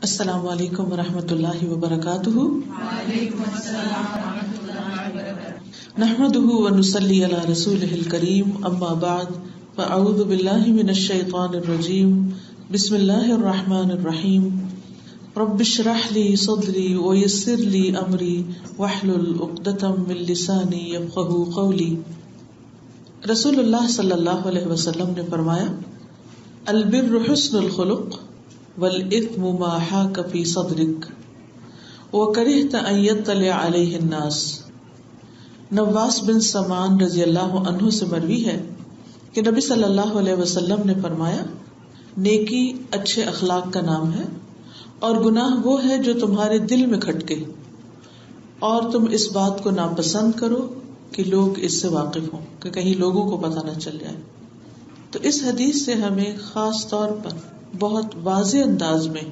السلام علیکم ورحمۃ اللہ وبرکاتہ۔ وعلیکم السلام ورحمۃ اللہ وبرکاتہ۔ نحمده ونصلی علی رسولہ الکریم، اما بعد فاعوذ باللہ من الشیطان الرجیم، بسم اللہ الرحمن الرحیم۔ رب اشرح لی صدری ویسر لی امری واحلل عقدۃ من لسانی یفقہوا قولی۔ رسول اللہ صلی اللہ علیہ وسلم نے فرمایا، البر حسن الخلق والاثم ما حاک فی صدرک وکرہت ان یطلع علیہ الناس۔ نواس بن سمان رضی اللہ عنہ سے مروی ہے کہ نبی صلی اللہ علیہ وسلم نے فرمایا، نیکی اچھے اخلاق کا نام ہے، اور گناہ وہ ہے جو تمہارے دل میں کھٹکے اور تم اس بات کو ناپسند کرو کہ لوگ اس سے واقف ہوں، کہ کہیں لوگوں کو پتہ نہ چل جائے۔ تو اس حدیث سے ہمیں خاص طور پر بہت واضح انداز میں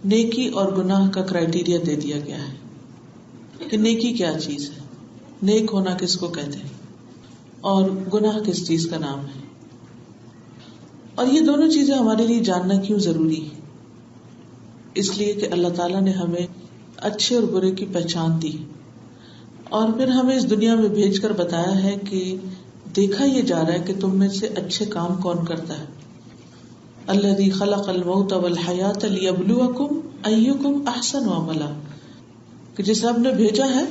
نیکی اور گناہ کا کرائیٹیریا دے دیا گیا ہے کہ نیکی کیا چیز ہے، نیک ہونا کس کو کہتے ہیں، اور گناہ کس چیز کا نام ہے، اور یہ دونوں چیزیں ہمارے لیے جاننا کیوں ضروری ہے۔ اس لیے کہ اللہ تعالیٰ نے ہمیں اچھے اور برے کی پہچان دی، اور پھر ہمیں اس دنیا میں بھیج کر بتایا ہے کہ دیکھا یہ جا رہا ہے کہ تم میں سے اچھے کام کون کرتا ہے۔ الذی خلق الموت والحیاۃ لیبلوکم ایکم احسن عملا، کہ جس رب نے بھیجا ہے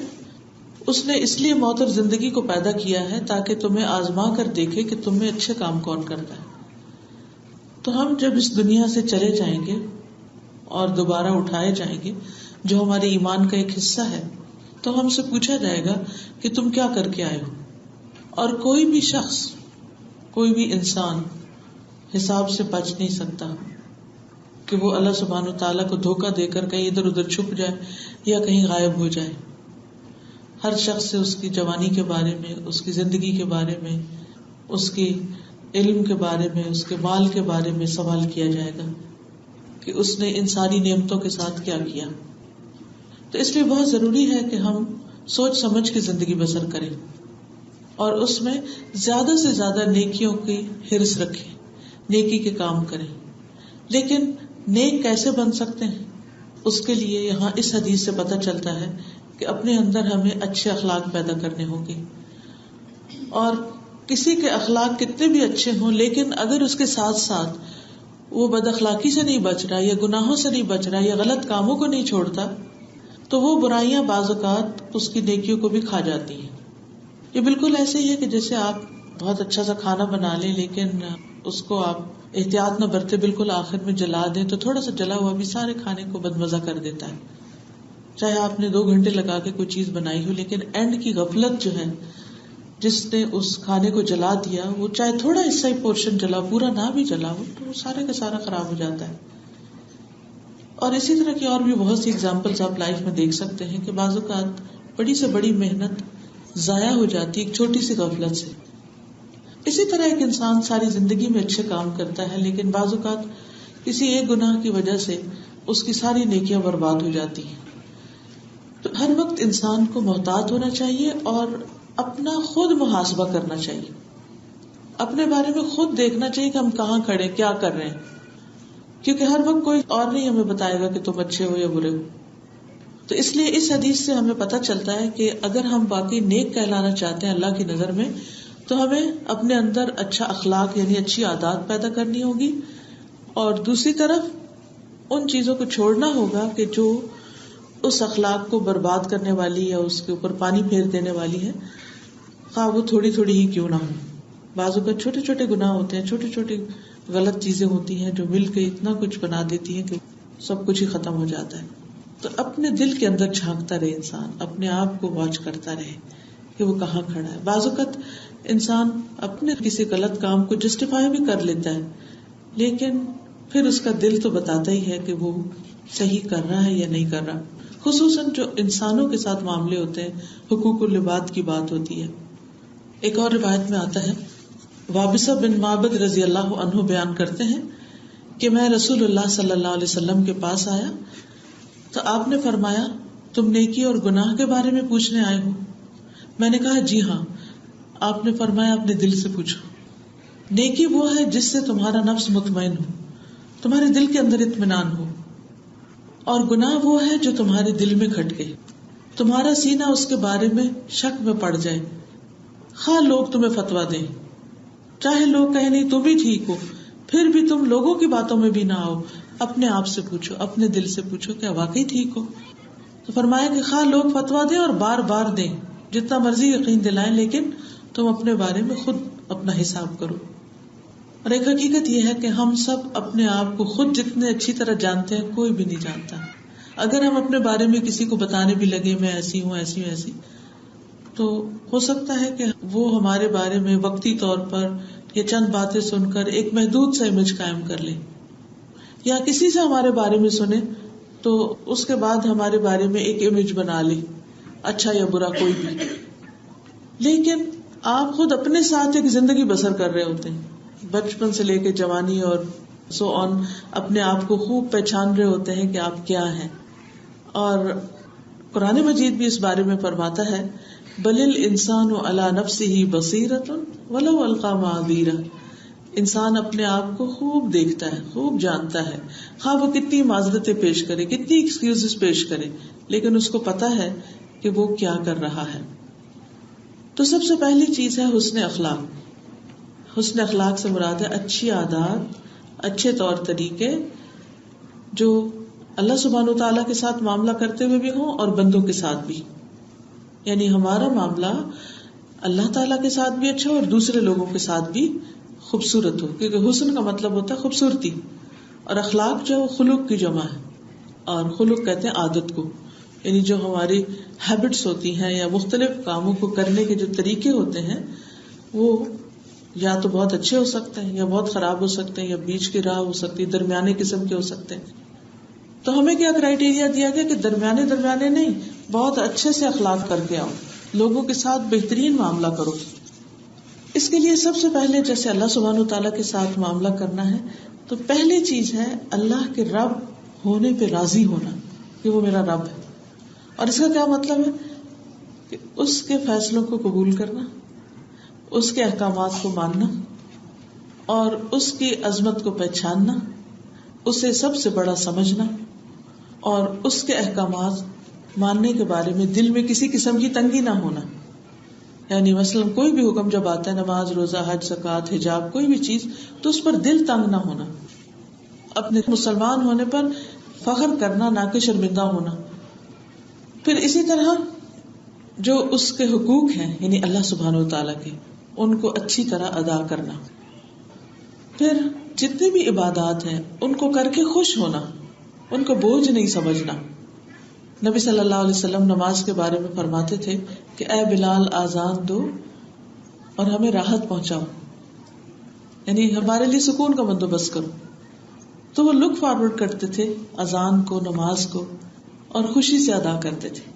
اس نے اس لیے موت اور زندگی کو پیدا کیا ہے تاکہ تمہیں آزما کر دیکھے کہ تم میں اچھے کام کون کرتا ہے۔ تو ہم جب اس دنیا سے چلے جائیں گے اور دوبارہ اٹھائے جائیں گے، جو ہمارے ایمان کا ایک حصہ ہے، تو ہم سے پوچھا جائے گا کہ تم کیا کر کے آئے ہو۔ اور کوئی بھی شخص، کوئی بھی انسان حساب سے بچ نہیں سکتا کہ وہ اللہ سبحانہ و تعالیٰ کو دھوکہ دے کر کہیں ادھر ادھر چھپ جائے یا کہیں غائب ہو جائے۔ ہر شخص سے اس کی جوانی کے بارے میں، اس کی زندگی کے بارے میں، اس کے علم کے بارے میں، اس کے مال کے بارے میں سوال کیا جائے گا کہ اس نے ان ساری نعمتوں کے ساتھ کیا کیا۔ تو اس لیے بہت ضروری ہے کہ ہم سوچ سمجھ کے زندگی بسر کریں اور اس میں زیادہ سے زیادہ نیکیوں کی حرص رکھیں، نیکی کے کام کریں۔ لیکن نیک کیسے بن سکتے ہیں، اس کے لیے یہاں اس حدیث سے پتہ چلتا ہے کہ اپنے اندر ہمیں اچھے اخلاق پیدا کرنے ہوں گے، اور کسی کے اخلاق کتنے بھی اچھے ہوں لیکن اگر اس کے ساتھ ساتھ وہ بد اخلاقی سے نہیں بچ رہا، یا گناہوں سے نہیں بچ رہا، یا غلط کاموں کو نہیں چھوڑتا، تو وہ برائیاں بعض اوقات اس کی نیکیوں کو بھی کھا جاتی ہیں۔ یہ بالکل ایسے ہی ہے کہ جیسے آپ بہت اچھا سا کھانا بنا لیں لیکن اس کو آپ احتیاط نہ برتے بالکل آخر میں جلا دیں، تو تھوڑا سا جلا ہوا بھی سارے کھانے کو بدمزہ کر دیتا ہے۔ چاہے آپ نے 2 گھنٹے لگا کے کوئی چیز بنائی ہو، لیکن اینڈ کی غفلت جو ہے، جس نے اس کھانے کو جلا دیا، وہ چاہے تھوڑا حصہ ہی پورشن جلا، پورا نہ بھی جلا ہو، تو وہ سارے کا سارا خراب ہو جاتا ہے۔ اور اسی طرح کی اور بھی بہت سی ایگزامپلز آپ لائف میں دیکھ سکتے ہیں کہ بعض اوقات بڑی سے بڑی محنت ضائع ہو جاتی ایک چھوٹی سی غفلت سے۔ اسی طرح ایک انسان ساری زندگی میں اچھے کام کرتا ہے لیکن بعض اوقات کسی ایک گناہ کی وجہ سے اس کی ساری نیکیاں برباد ہو جاتی ہیں۔ تو ہر وقت انسان کو محتاط ہونا چاہیے اور اپنا خود محاسبہ کرنا چاہیے، اپنے بارے میں خود دیکھنا چاہیے کہ ہم کہاں کھڑے، کیا کر رہے ہیں، کیونکہ ہر وقت کوئی اور نہیں ہمیں بتائے گا کہ تم اچھے ہو یا برے ہو۔ تو اس لیے اس حدیث سے ہمیں پتہ چلتا ہے کہ اگر ہم باقی نیک کہلانا چاہتے ہیں اللہ کی نظر میں، تو ہمیں اپنے اندر اچھا اخلاق یعنی اچھی عادات پیدا کرنی ہوگی، اور دوسری طرف ان چیزوں کو چھوڑنا ہوگا کہ جو اس اخلاق کو برباد کرنے والی یا اس کے اوپر پانی پھیر دینے والی ہے، خواہ وہ تھوڑی تھوڑی ہی کیوں نہ ہو۔ بعض اوقات چھوٹے چھوٹے گناہ ہوتے ہیں، چھوٹی چھوٹی غلط چیزیں ہوتی ہیں جو مل کے اتنا کچھ بنا دیتی ہیں کہ سب کچھ ہی ختم ہو جاتا ہے۔ تو اپنے دل کے اندر جھانکتا رہے انسان، اپنے آپ کو واچ کرتا رہے کہ وہ کہاں کھڑا ہے۔ بعض اوقات انسان اپنے کسی غلط کام کو جسٹیفائی بھی کر لیتا ہے، لیکن پھر اس کا دل تو بتاتا ہی ہے کہ وہ صحیح کر رہا ہے یا نہیں کر رہا، خصوصاً جو انسانوں کے ساتھ معاملے ہوتے ہیں، حقوق العباد کی بات ہوتی ہے۔ ایک اور روایت میں آتا ہے، وابصہ بن معبد رضی اللہ عنہ بیان کرتے ہیں کہ میں رسول اللہ صلی اللہ علیہ وسلم کے پاس آیا تو آپ نے فرمایا، تم نیکی اور گناہ کے بارے میں پوچھنے آئے ہو؟ میں نے کہا جی ہاں۔ آپ نے فرمایا اپنے دل سے پوچھو۔ نیکی وہ ہے جس سے تمہارا نفس مطمئن ہو، تمہارے دل کے اندر اطمینان ہو، اور گناہ وہ ہے جو تمہارے دل میں کھٹ گئے، تمہارا سینہ اس کے بارے میں شک میں پڑ جائے، خواہ لوگ تمہیں فتویٰ دیں، چاہے لوگ کہیں نہیں تم بھی ٹھیک ہو، پھر بھی تم لوگوں کی باتوں میں بھی نہ آؤ، اپنے آپ سے پوچھو، اپنے دل سے پوچھو کیا واقعی ٹھیک ہو۔ تو فرمایا کہ خواہ لوگ فتویٰ دیں اور بار بار دیں، جتنا مرضی یقین دلائیں، لیکن تم اپنے بارے میں خود اپنا حساب کرو۔ اور ایک حقیقت یہ ہے کہ ہم سب اپنے آپ کو خود جتنے اچھی طرح جانتے ہیں کوئی بھی نہیں جانتا۔ اگر ہم اپنے بارے میں کسی کو بتانے بھی لگے میں ایسی ہوں ایسی ہوں ایسی، تو ہو سکتا ہے کہ وہ ہمارے بارے میں وقتی طور پر یا چند باتیں سن کر ایک محدود سا امیج قائم کر لے، یا کسی سے ہمارے بارے میں سنے تو اس کے بعد ہمارے بارے میں ایک امیج بنا لے، اچھا یا برا کوئی بھی۔ لیکن آپ خود اپنے ساتھ ایک زندگی بسر کر رہے ہوتے ہیں، بچپن سے لے کے جوانی اور سو آن، اپنے آپ کو خوب پہچان رہے ہوتے ہیں کہ آپ کیا ہیں۔ اور قرآن مجید بھی اس بارے میں فرماتا ہے بل الانسان علی نفسہ بصیرۃ ولو القی معاذیرہ، انسان اپنے آپ کو خوب دیکھتا ہے، خوب جانتا ہے، خواہ وہ کتنی معذرتیں پیش کرے، کتنی ایکسکیوزز پیش کرے، لیکن اس کو پتا ہے کہ وہ کیا کر رہا ہے۔ تو سب سے پہلی چیز ہے حسن اخلاق۔ حسن اخلاق سے مراد ہے اچھی عادات، اچھے طور طریقے جو اللہ سبحانہ و تعالیٰ کے ساتھ معاملہ کرتے ہوئے بھی ہوں اور بندوں کے ساتھ بھی، یعنی ہمارا معاملہ اللہ تعالیٰ کے ساتھ بھی اچھا اور دوسرے لوگوں کے ساتھ بھی خوبصورت ہو، کیونکہ حسن کا مطلب ہوتا ہے خوبصورتی، اور اخلاق جو ہے وہ خلق کی جمع ہے، اور خلق کہتے ہیں عادت کو، یعنی جو ہماری ہیبٹس ہوتی ہیں یا مختلف کاموں کو کرنے کے جو طریقے ہوتے ہیں وہ یا تو بہت اچھے ہو سکتے ہیں یا بہت خراب ہو سکتے ہیں یا بیچ کی راہ ہو سکتی ہے، درمیانے قسم کے ہو سکتے ہیں۔ تو ہمیں کیا کرائیٹیریا دیا گیا کہ درمیانے نہیں، بہت اچھے سے اخلاق کر کے آؤ، لوگوں کے ساتھ بہترین معاملہ کرو۔ اس کے لیے سب سے پہلے جیسے اللہ سبحانہ و تعالیٰ کے ساتھ معاملہ کرنا ہے تو پہلی چیز ہے اللہ کے رب ہونے پہ راضی ہونا کہ وہ میرا رب ہے۔ اور اس کا کیا مطلب ہے کہ اس کے فیصلوں کو قبول کرنا، اس کے احکامات کو ماننا اور اس کی عظمت کو پہچاننا، اسے سب سے بڑا سمجھنا، اور اس کے احکامات ماننے کے بارے میں دل میں کسی قسم کی تنگی نہ ہونا، یعنی مثلا کوئی بھی حکم جب آتا ہے، نماز، روزہ، حج، زکوٰۃ، حجاب، کوئی بھی چیز، تو اس پر دل تنگ نہ ہونا، اپنے مسلمان ہونے پر فخر کرنا نہ کہ شرمندہ ہونا۔ پھر اسی طرح جو اس کے حقوق ہیں یعنی اللہ سبحانہ و تعالیٰ کے، ان کو اچھی طرح ادا کرنا۔ پھر جتنی بھی عبادات ہیں ان کو کر کے خوش ہونا، ان کو بوجھ نہیں سمجھنا۔ نبی صلی اللہ علیہ وسلم نماز کے بارے میں فرماتے تھے کہ اے بلال آذان دو اور ہمیں راحت پہنچاؤ، یعنی ہمارے لیے سکون کا بندوبست کرو۔ تو وہ لک فارورڈ کرتے تھے اذان کو، نماز کو، اور خوشی سے ادا کرتے تھے۔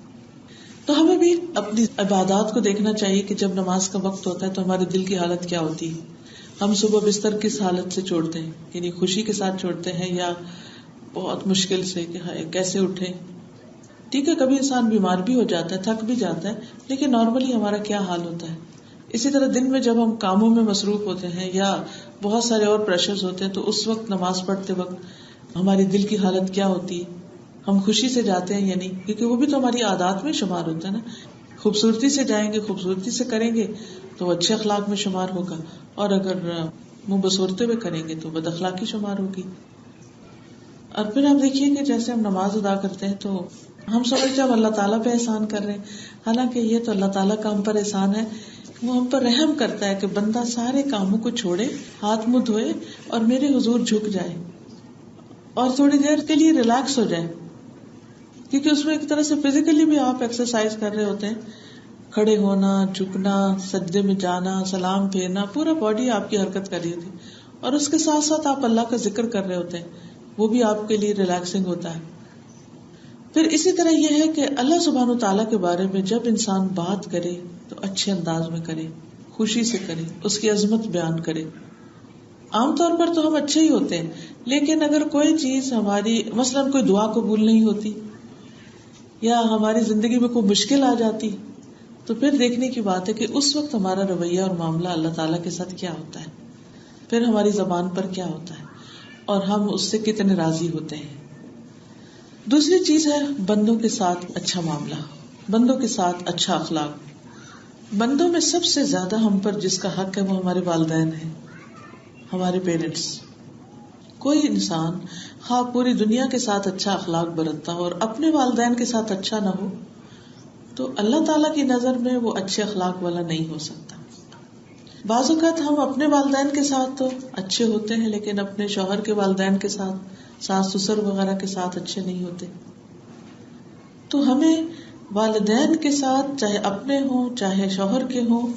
تو ہمیں بھی اپنی عبادات کو دیکھنا چاہیے کہ جب نماز کا وقت ہوتا ہے تو ہمارے دل کی حالت کیا ہوتی ہے، ہم صبح بستر کس حالت سے چھوڑتے ہیں، یعنی خوشی کے ساتھ چھوڑتے ہیں یا بہت مشکل سے کہ ہائے کیسے اٹھیں۔ ٹھیک ہے کبھی انسان بیمار بھی ہو جاتا ہے، تھک بھی جاتا ہے، لیکن نارملی ہمارا کیا حال ہوتا ہے۔ اسی طرح دن میں جب ہم کاموں میں مصروف ہوتے ہیں یا بہت سارے اور پریشرز ہوتے ہیں تو اس وقت نماز پڑھتے وقت ہماری دل کی حالت کیا ہوتی ہے، ہم خوشی سے جاتے ہیں یا نہیں، کیونکہ وہ بھی تو ہماری عادات میں شمار ہوتا ہے نا۔ خوبصورتی سے جائیں گے، خوبصورتی سے کریں گے تو اچھے اخلاق میں شمار ہوگا، اور اگر منہ بسورتے ہوئے کریں گے تو بد اخلاقی شمار ہوگی۔ اور پھر آپ دیکھیے کہ جیسے ہم نماز ادا کرتے ہیں تو ہم سمجھتے ہیں ہم اللہ تعالیٰ پہ احسان کر رہے ہیں، حالانکہ یہ تو اللہ تعالیٰ کا ہم پر احسان ہے، وہ ہم پر رحم کرتا ہے کہ بندہ سارے کاموں کو چھوڑے، ہاتھ منہ دھوئے اور میرے حضور جھک جائے اور تھوڑی دیر کے لیے ریلیکس ہو جائے، کیونکہ اس میں ایک طرح سے فزیکلی بھی آپ ایکسرسائز کر رہے ہوتے ہیں، کھڑے ہونا، جھکنا، سجدے میں جانا، سلام پھیرنا، پورا باڈی آپ کی حرکت کر رہی ہوتی ہے، اور اس کے ساتھ ساتھ آپ اللہ کا ذکر کر رہے ہوتے ہیں، وہ بھی آپ کے لیے ریلیکسنگ ہوتا ہے۔ پھر اسی طرح یہ ہے کہ اللہ سبحانہ و تعالیٰ کے بارے میں جب انسان بات کرے تو اچھے انداز میں کرے، خوشی سے کرے، اس کی عظمت بیان کرے۔ عام طور پر تو ہم اچھے ہی ہوتے ہیں، لیکن اگر کوئی چیز ہماری مثلاً کوئی دعا قبول نہیں ہوتی یا ہماری زندگی میں کوئی مشکل آ جاتی تو پھر دیکھنے کی بات ہے کہ اس وقت ہمارا رویہ اور معاملہ اللہ تعالیٰ کے ساتھ کیا ہوتا ہے، پھر ہماری زبان پر کیا ہوتا ہے اور ہم اس سے کتنے راضی ہوتے ہیں۔ دوسری چیز ہے بندوں کے ساتھ اچھا معاملہ، بندوں کے ساتھ اچھا اخلاق۔ بندوں میں سب سے زیادہ ہم پر جس کا حق ہے وہ ہمارے والدین ہیں، ہمارے پیرنٹس۔ کوئی انسان خواہ پوری دنیا کے ساتھ اچھا اخلاق برتتا ہو اور اپنے والدین کے ساتھ اچھا نہ ہو تو اللہ تعالیٰ کی نظر میں وہ اچھے اخلاق والا نہیں ہو سکتا۔ بعض اوقات ہم اپنے والدین کے ساتھ تو اچھے ہوتے ہیں لیکن اپنے شوہر کے والدین کے ساتھ، ساس سسر وغیرہ کے ساتھ اچھے نہیں ہوتے۔ تو ہمیں والدین کے ساتھ، چاہے اپنے ہوں چاہے شوہر کے ہوں،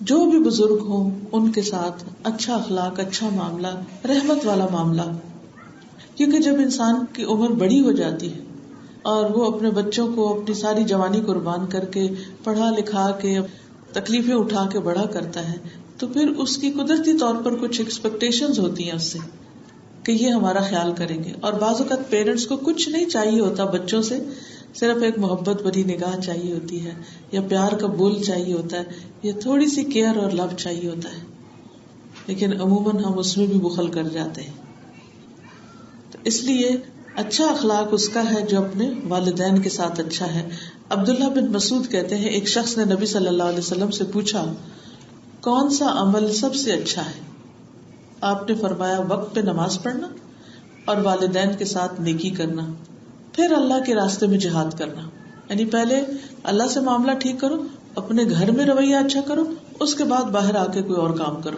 جو بھی بزرگ ہوں، ان کے ساتھ اچھا اخلاق، اچھا معاملہ، رحمت والا معاملہ۔ کیونکہ جب انسان کی عمر بڑی ہو جاتی ہے اور وہ اپنے بچوں کو اپنی ساری جوانی قربان کر کے پڑھا لکھا کے تکلیفیں اٹھا کے بڑا کرتا ہے تو پھر اس کی قدرتی طور پر کچھ ایکسپیکٹیشنز ہوتی ہیں اس سے کہ یہ ہمارا خیال کریں گے۔ اور بعض اوقات پیرنٹس کو کچھ نہیں چاہیے ہوتا بچوں سے، صرف ایک محبت بھری نگاہ چاہیے ہوتی ہے، یا پیار کا بول چاہیے ہوتا ہے، یا تھوڑی سی کیئر اور لو چاہیے ہوتا ہے، لیکن عموماً ہم اس میں بھی بخل کر جاتے ہیں۔ تو اس لیے اچھا اخلاق اس کا ہے جو اپنے والدین کے ساتھ اچھا ہے۔ عبداللہ بن مسعود کہتے ہیں ایک شخص نے نبی صلی اللہ علیہ وسلم سے پوچھا کون سا عمل سب سے اچھا ہے؟ آپ نے فرمایا وقت پہ نماز پڑھنا اور والدین کے ساتھ نیکی کرنا، پھر اللہ کے راستے میں جہاد کرنا۔ یعنی پہلے اللہ سے معاملہ ٹھیک کرو، اپنے گھر میں رویہ اچھا کرو، اس کے بعد باہر آ کے کوئی اور کام کرو۔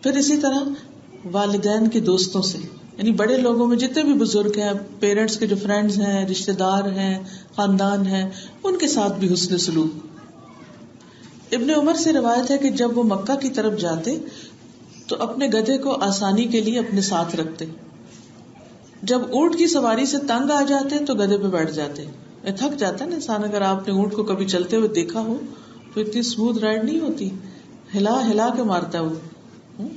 پھر اسی طرح والدین کے دوستوں سے، یعنی بڑے لوگوں میں جتنے بھی بزرگ ہیں، پیرنٹس کے جو فرینڈز ہیں، رشتے دار ہیں، خاندان ہیں، ان کے ساتھ بھی حسن سلوک۔ ابن عمر سے روایت ہے کہ جب وہ مکہ کی طرف جاتے تو اپنے گدھے کو آسانی کے لیے اپنے ساتھ رکھتے، جب اونٹ کی سواری سے تنگ آ جاتے تو گدھے پہ بیٹھ جاتے۔ تھک جاتا ہے نا انسان، اگر آپ نے اونٹ کو کبھی چلتے ہوئے دیکھا ہو تو اتنی اسموتھ رائڈ نہیں ہوتی، ہلا ہلا کے مارتا ہے وہ۔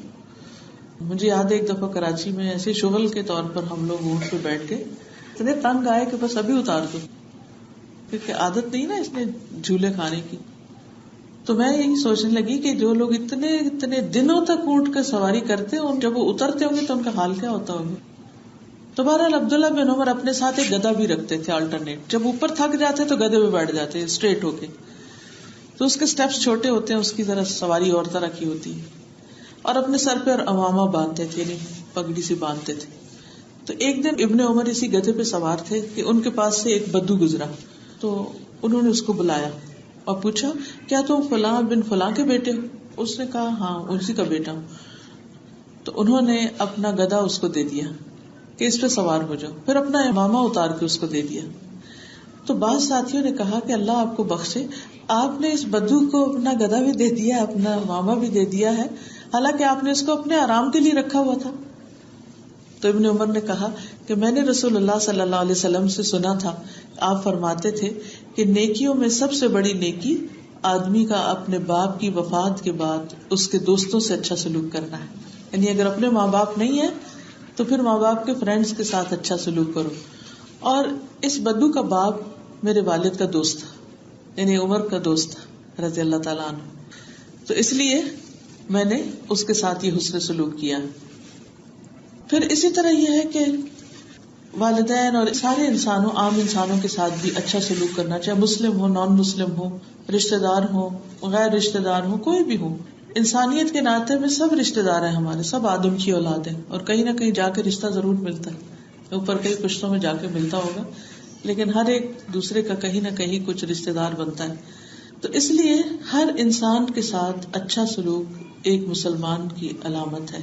مجھے یاد ہے ایک دفعہ کراچی میں ایسے شغل کے طور پر ہم لوگ اونٹ پہ بیٹھ کے اتنے تنگ آئے کہ بس ابھی اتار دو، کیونکہ عادت نہیں نا اس نے جھولے کھانے کی۔ تو میں یہی سوچنے لگی کہ جو لوگ اتنے دنوں تک اونٹ کی سواری کرتے ہیں، جب وہ اترتے ہوں گے تو ان کا حال کیا ہوتا ہوگا۔ تو بہرحال عبداللہ بن عمر اپنے ساتھ ایک گدھا بھی رکھتے تھے آلٹرنیٹ، جب اوپر تھک جاتے تو گدھے پہ بیٹھ جاتے اسٹریٹ ہو کے، تو اس کے سٹیپس چھوٹے ہوتے ہیں، اس کی ذرا سواری اور طرح کی ہوتی ہے، اور اپنے سر پہ اور عمامہ باندھتے تھے، یعنی پگڑی سی باندھتے تھے۔ تو ایک دن ابن عمر اسی گدھے پہ سوار تھے کہ ان کے پاس سے ایک بدو گزرا، تو انہوں نے اس کو بلایا اور پوچھا کیا تم فلاں بن فلاں کے بیٹے ہو؟ اس نے کہا ہاں اسی کا بیٹا ہوں۔ تو انہوں نے اپنا گدھا اس کو دے دیا کہ اس پہ سوار ہو جاؤ، پھر اپنا امامہ اتار کے اس کو دے دیا۔ تو بعض ساتھیوں نے کہا کہ اللہ آپ کو بخشے، آپ نے اس بدو کو اپنا گدھا بھی دے دیا، اپنا امامہ بھی دے دیا ہے، حالانکہ آپ نے اس کو اپنے آرام کے لیے رکھا ہوا تھا۔ تو ابن عمر نے کہا کہ میں نے رسول اللہ صلی اللہ علیہ وسلم سے سنا تھا، آپ فرماتے تھے کہ نیکیوں میں سب سے بڑی نیکی آدمی کا اپنے باپ کی وفات کے بعد اس کے دوستوں سے اچھا سلوک کرنا ہے۔ یعنی اگر اپنے ماں باپ نہیں ہے تو پھر ماں باپ کے فرینڈز کے ساتھ اچھا سلوک کرو۔ اور اس بدو کا باپ میرے والد کا دوست تھا، یعنی عمر کا دوست تھا رضی اللہ تعالیٰ عنہ، تو اس لیے میں نے اس کے ساتھ یہ حسن سلوک کیا۔ پھر اسی طرح یہ ہے کہ والدین اور سارے انسانوں، عام انسانوں کے ساتھ بھی اچھا سلوک کرنا، چاہے مسلم ہو، نان مسلم ہو، رشتہ دار ہو، غیر رشتہ دار ہو، کوئی بھی ہو۔ انسانیت کے ناطے میں سب رشتہ دار ہیں ہمارے، سب آدم کی اولاد ہیں، اور کہیں نہ کہیں جا کے رشتہ ضرور ملتا ہے، اوپر کئی پشتوں میں جا کے ملتا ہوگا، لیکن ہر ایک دوسرے کا کہیں نہ کہیں کچھ رشتہ دار بنتا ہے۔ تو اس لیے ہر انسان کے ساتھ اچھا سلوک ایک مسلمان کی علامت ہے،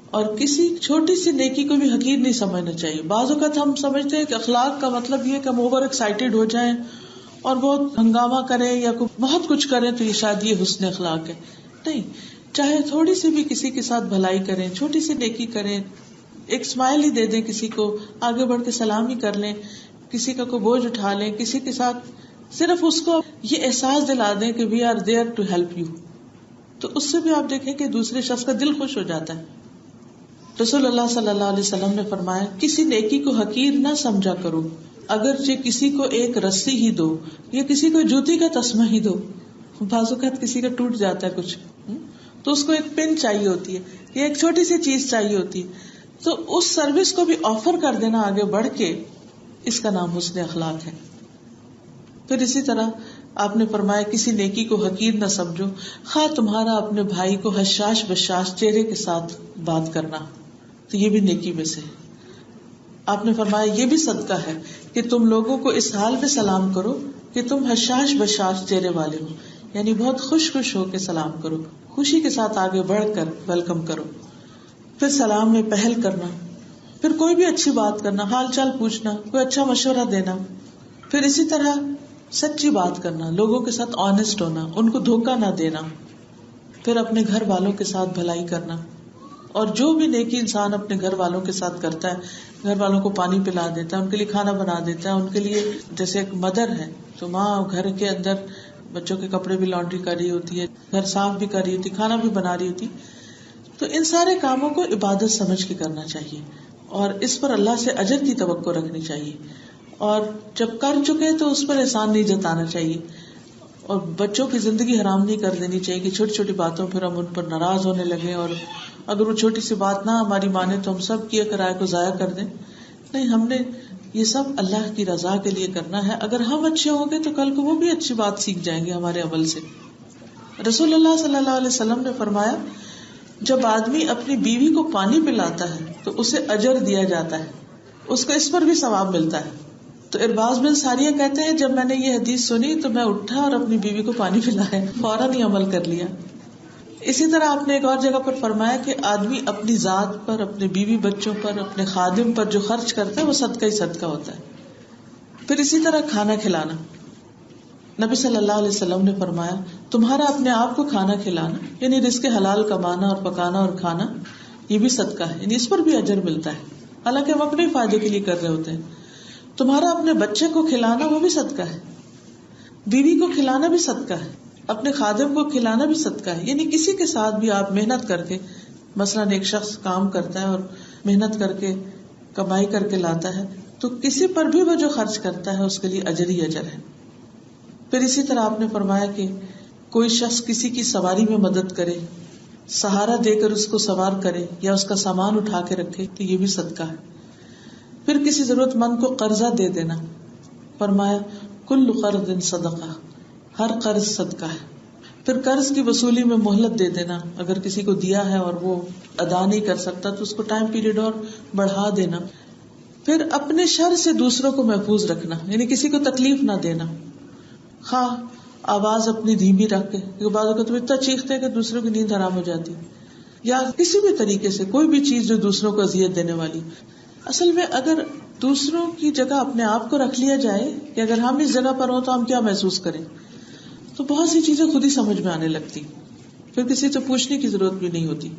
اور کسی چھوٹی سی نیکی کو بھی حقیر نہیں سمجھنا چاہیے۔ بعض اوقات ہم سمجھتے ہیں کہ اخلاق کا مطلب یہ کہ ہم اوور ایکسائٹیڈ ہو جائیں اور بہت ہنگامہ کریں یا بہت کچھ کریں تو یہ شاید یہ حسن اخلاق ہے۔ نہیں، چاہے تھوڑی سی بھی کسی کے ساتھ بھلائی کریں، چھوٹی سی نیکی کریں، ایک اسمائل ہی دے دیں کسی کو، آگے بڑھ کے سلام ہی کر لیں، کسی کا کوئی بوجھ اٹھا لیں، کسی کے ساتھ صرف اس کو یہ احساس دلا دیں کہ we are there to help you, تو اس سے بھی آپ دیکھیں کہ دوسرے شخص کا دل خوش ہو جاتا ہے۔ رسول اللہ صلی اللہ علیہ وسلم نے فرمایا کسی نیکی کو حقیر نہ سمجھا کرو، اگرچہ کسی کو ایک رسی ہی دو یا کسی کو جوتی کا تسمہ ہی دو۔ بعض اوقات کسی کا ٹوٹ جاتا ہے کچھ تو اس کو ایک پن چاہیے ہوتی ہے یا ایک چھوٹی سی چیز چاہیے ہوتی ہے، تو اس سروس کو بھی آفر کر دینا آگے بڑھ کے، اس کا نام حسن اخلاق ہے. پھر اسی طرح آپ نے فرمایا کسی نیکی کو حقیر نہ سمجھو، خواہ تمہارا اپنے بھائی کو حشاش بشاش چہرے کے ساتھ بات کرنا، تو یہ بھی نیکی میں سے. آپ نے فرمایا یہ بھی صدقہ ہے کہ تم لوگوں کو اس حال میں سلام کرو کہ تم حشاش بشاش چہرے والے ہو، یعنی بہت خوش ہو کے سلام کرو، خوشی کے ساتھ آگے بڑھ کر ویلکم کرو. پھر سلام میں پہل کرنا، پھر کوئی بھی اچھی بات کرنا، حال چال پوچھنا، کوئی اچھا مشورہ دینا. پھر اسی طرح سچی بات کرنا، لوگوں کے ساتھ آنےسٹ ہونا، ان کو دھوکہ نہ دینا. پھر اپنے گھر والوں کے ساتھ بھلائی کرنا، اور جو بھی نیکی انسان اپنے گھر والوں کے ساتھ کرتا ہے، گھر والوں کو پانی پلا دیتا ہے، ان کے لیے کھانا بنا دیتا ہے، ان کے لیے جیسے ایک مدر ہے تو ماں گھر کے اندر بچوں کے کپڑے بھی لانڈری کر رہی ہوتی ہے، گھر صاف بھی کر رہی ہوتی، کھانا بھی بنا رہی ہوتی، تو ان سارے کاموں کو عبادت سمجھ کے کرنا چاہیے اور اس پر اللہ سے اجر کی توقع رکھنی چاہیے. اور جب کر چکے تو اس پر احسان نہیں جتانا چاہیے، اور بچوں کی زندگی حرام نہیں کر دینی چاہیے کہ چھوٹی چھوٹی باتوں پھر ہم ان پر ناراض ہونے لگے، اور اگر وہ چھوٹی سی بات نہ ہماری مانے تو ہم سب کیے کرائے کو ضائع کر دیں. نہیں، ہم نے یہ سب اللہ کی رضا کے لیے کرنا ہے. اگر ہم اچھے ہوں گے تو کل کو وہ بھی اچھی بات سیکھ جائیں گے ہمارے عمل سے. رسول اللہ صلی اللہ علیہ وسلم نے فرمایا جب آدمی اپنی بیوی کو پانی پلاتا ہے تو اسے اجر دیا جاتا ہے، اس کو اس پر بھی ثواب ملتا ہے. تو ارباز بن ساریہ کہتے ہیں جب میں نے یہ حدیث سنی تو میں اٹھا اور اپنی بیوی کو پانی پلایا، فوراً ہی عمل کر لیا. اسی طرح آپ نے ایک اور جگہ پر فرمایا کہ آدمی اپنی ذات پر، اپنے بیوی بچوں پر، اپنے خادم پر جو خرچ کرتا ہے وہ صدقہ ہی صدقہ ہوتا ہے. پھر اسی طرح کھانا کھلانا، نبی صلی اللہ علیہ وسلم نے فرمایا تمہارا اپنے آپ کو کھانا کھلانا، یعنی رزق حلال کمانا اور پکانا اور کھانا، یہ بھی صدقہ ہے، یعنی اس پر بھی اجر ملتا ہے، حالانکہ ہم اپنے فائدے کے لیے کر رہے ہوتے ہیں. تمہارا اپنے بچے کو کھلانا وہ بھی صدقہ ہے، بیوی کو کھلانا بھی صدقہ ہے، اپنے خادم کو کھلانا بھی صدقہ ہے. یعنی کسی کے ساتھ بھی آپ محنت کر کے، مثلاً ایک شخص کام کرتا ہے اور محنت کر کے کمائی کر کے لاتا ہے تو کسی پر بھی وہ جو خرچ کرتا ہے اس کے لیے اجر ہی اجر ہے. پھر اسی طرح آپ نے فرمایا کہ کوئی شخص کسی کی سواری میں مدد کرے، سہارا دے کر اس کو سوار کرے یا اس کا سامان اٹھا کے رکھے تو یہ بھی صدقہ ہے. پھر کسی ضرورت مند کو قرضہ دے دینا، فرمایا کل قرض صدقہ، ہر قرض صدقہ ہے. پھر قرض کی وصولی میں مہلت دے دینا، اگر کسی کو دیا ہے اور وہ ادا نہیں کر سکتا تو اس کو ٹائم پیریڈ اور بڑھا دینا. پھر اپنے شر سے دوسروں کو محفوظ رکھنا، یعنی کسی کو تکلیف نہ دینا، خواہ آواز اپنی دھیمی رکھ کے، کیونکہ بعض اوقات تم اتنا چیختے کہ دوسروں کی نیند حرام ہو جاتی، یا کسی بھی طریقے سے کوئی بھی چیز جو دوسروں کو اذیت دینے والی. اصل میں اگر دوسروں کی جگہ اپنے آپ کو رکھ لیا جائے کہ اگر ہم اس جگہ پر ہوں تو ہم کیا محسوس کریں، تو بہت سی چیزیں خود ہی سمجھ میں آنے لگتی، پھر کسی سے پوچھنے کی ضرورت بھی نہیں ہوتی.